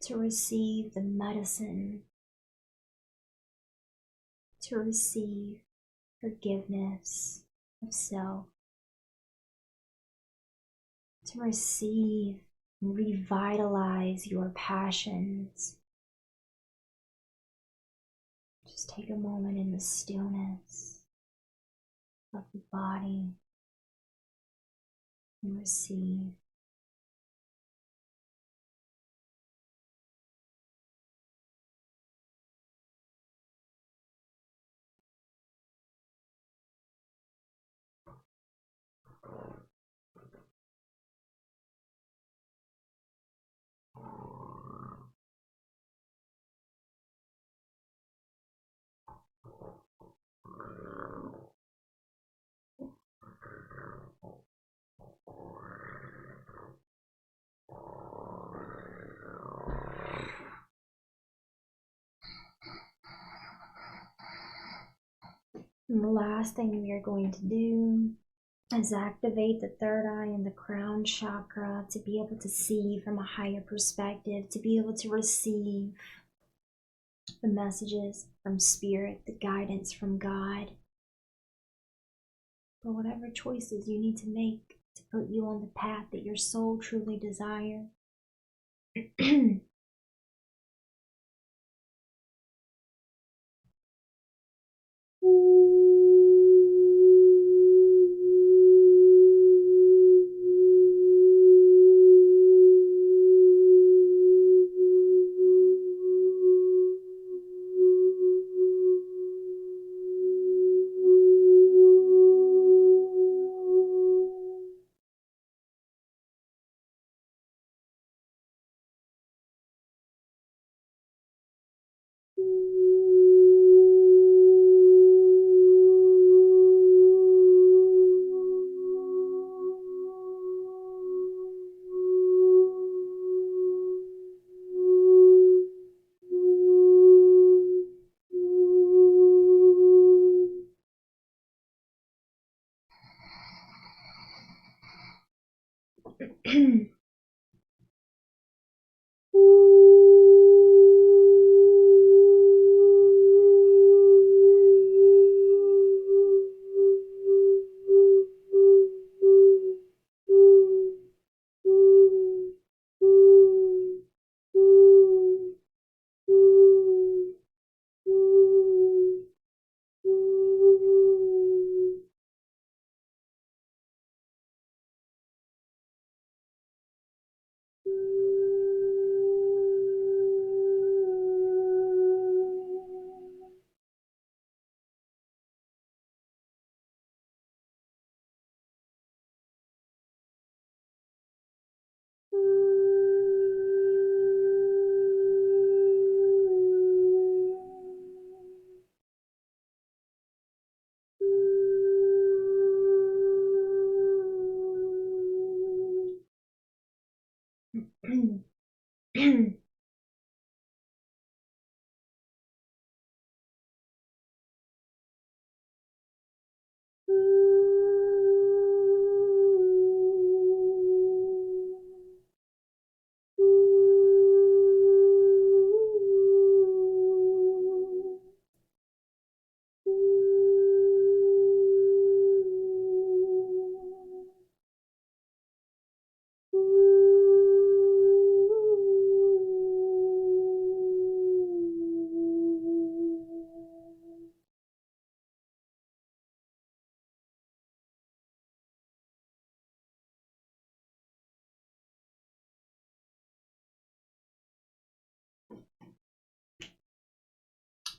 To receive the medicine. To receive forgiveness of self. To receive and revitalize your passions. Just take a moment in the stillness of the body and receive. And the last thing we are going to do is activate the third eye and the crown chakra to be able to see from a higher perspective, to be able to receive the messages from Spirit, the guidance from God, for whatever choices you need to make to put you on the path that your soul truly desires.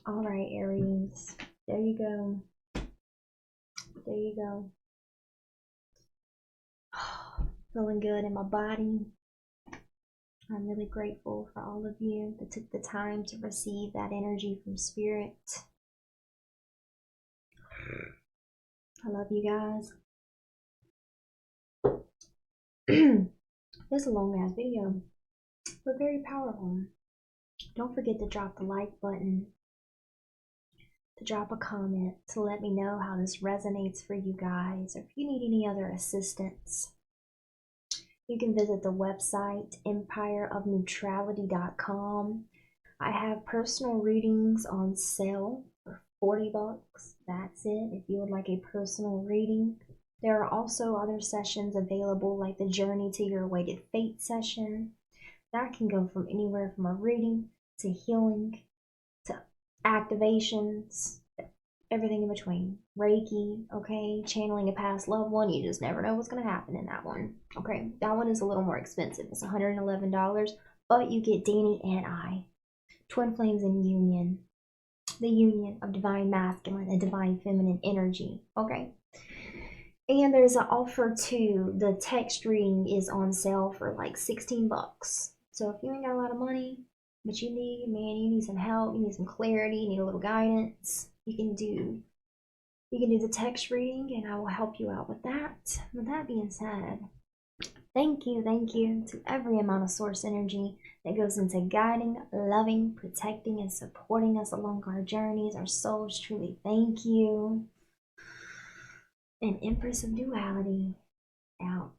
All right, Aries. There you go. There you go. Feeling good in my body. I'm really grateful for all of you that took the time to receive that energy from Spirit. I love you guys. This is a long ass video, but very powerful. Don't forget to drop the like button, to drop a comment, to let me know how this resonates for you guys, or if you need any other assistance. You can visit the website empireofneutrality.com. I have personal readings on sale for $40. That's it if you would like a personal reading. There are also other sessions available, like the Journey to Your Awaited Fate session. That can go from anywhere from a reading to healing to activations, everything in between. Reiki, okay, channeling a past loved one. You just never know what's going to happen in that one. Okay, that one is a little more expensive. It's $111, but you get Danny and I, twin flames in union, the union of divine masculine and divine feminine energy. Okay. And there's an offer too. The text reading is on sale for like $16. So if you ain't got a lot of money, but you need some help, you need some clarity, you need a little guidance, you can do the text reading and I will help you out with that. With that being said, thank you to every amount of source energy that goes into guiding, loving, protecting, and supporting us along our journeys, our souls. Truly thank you. And Empress of Duality out.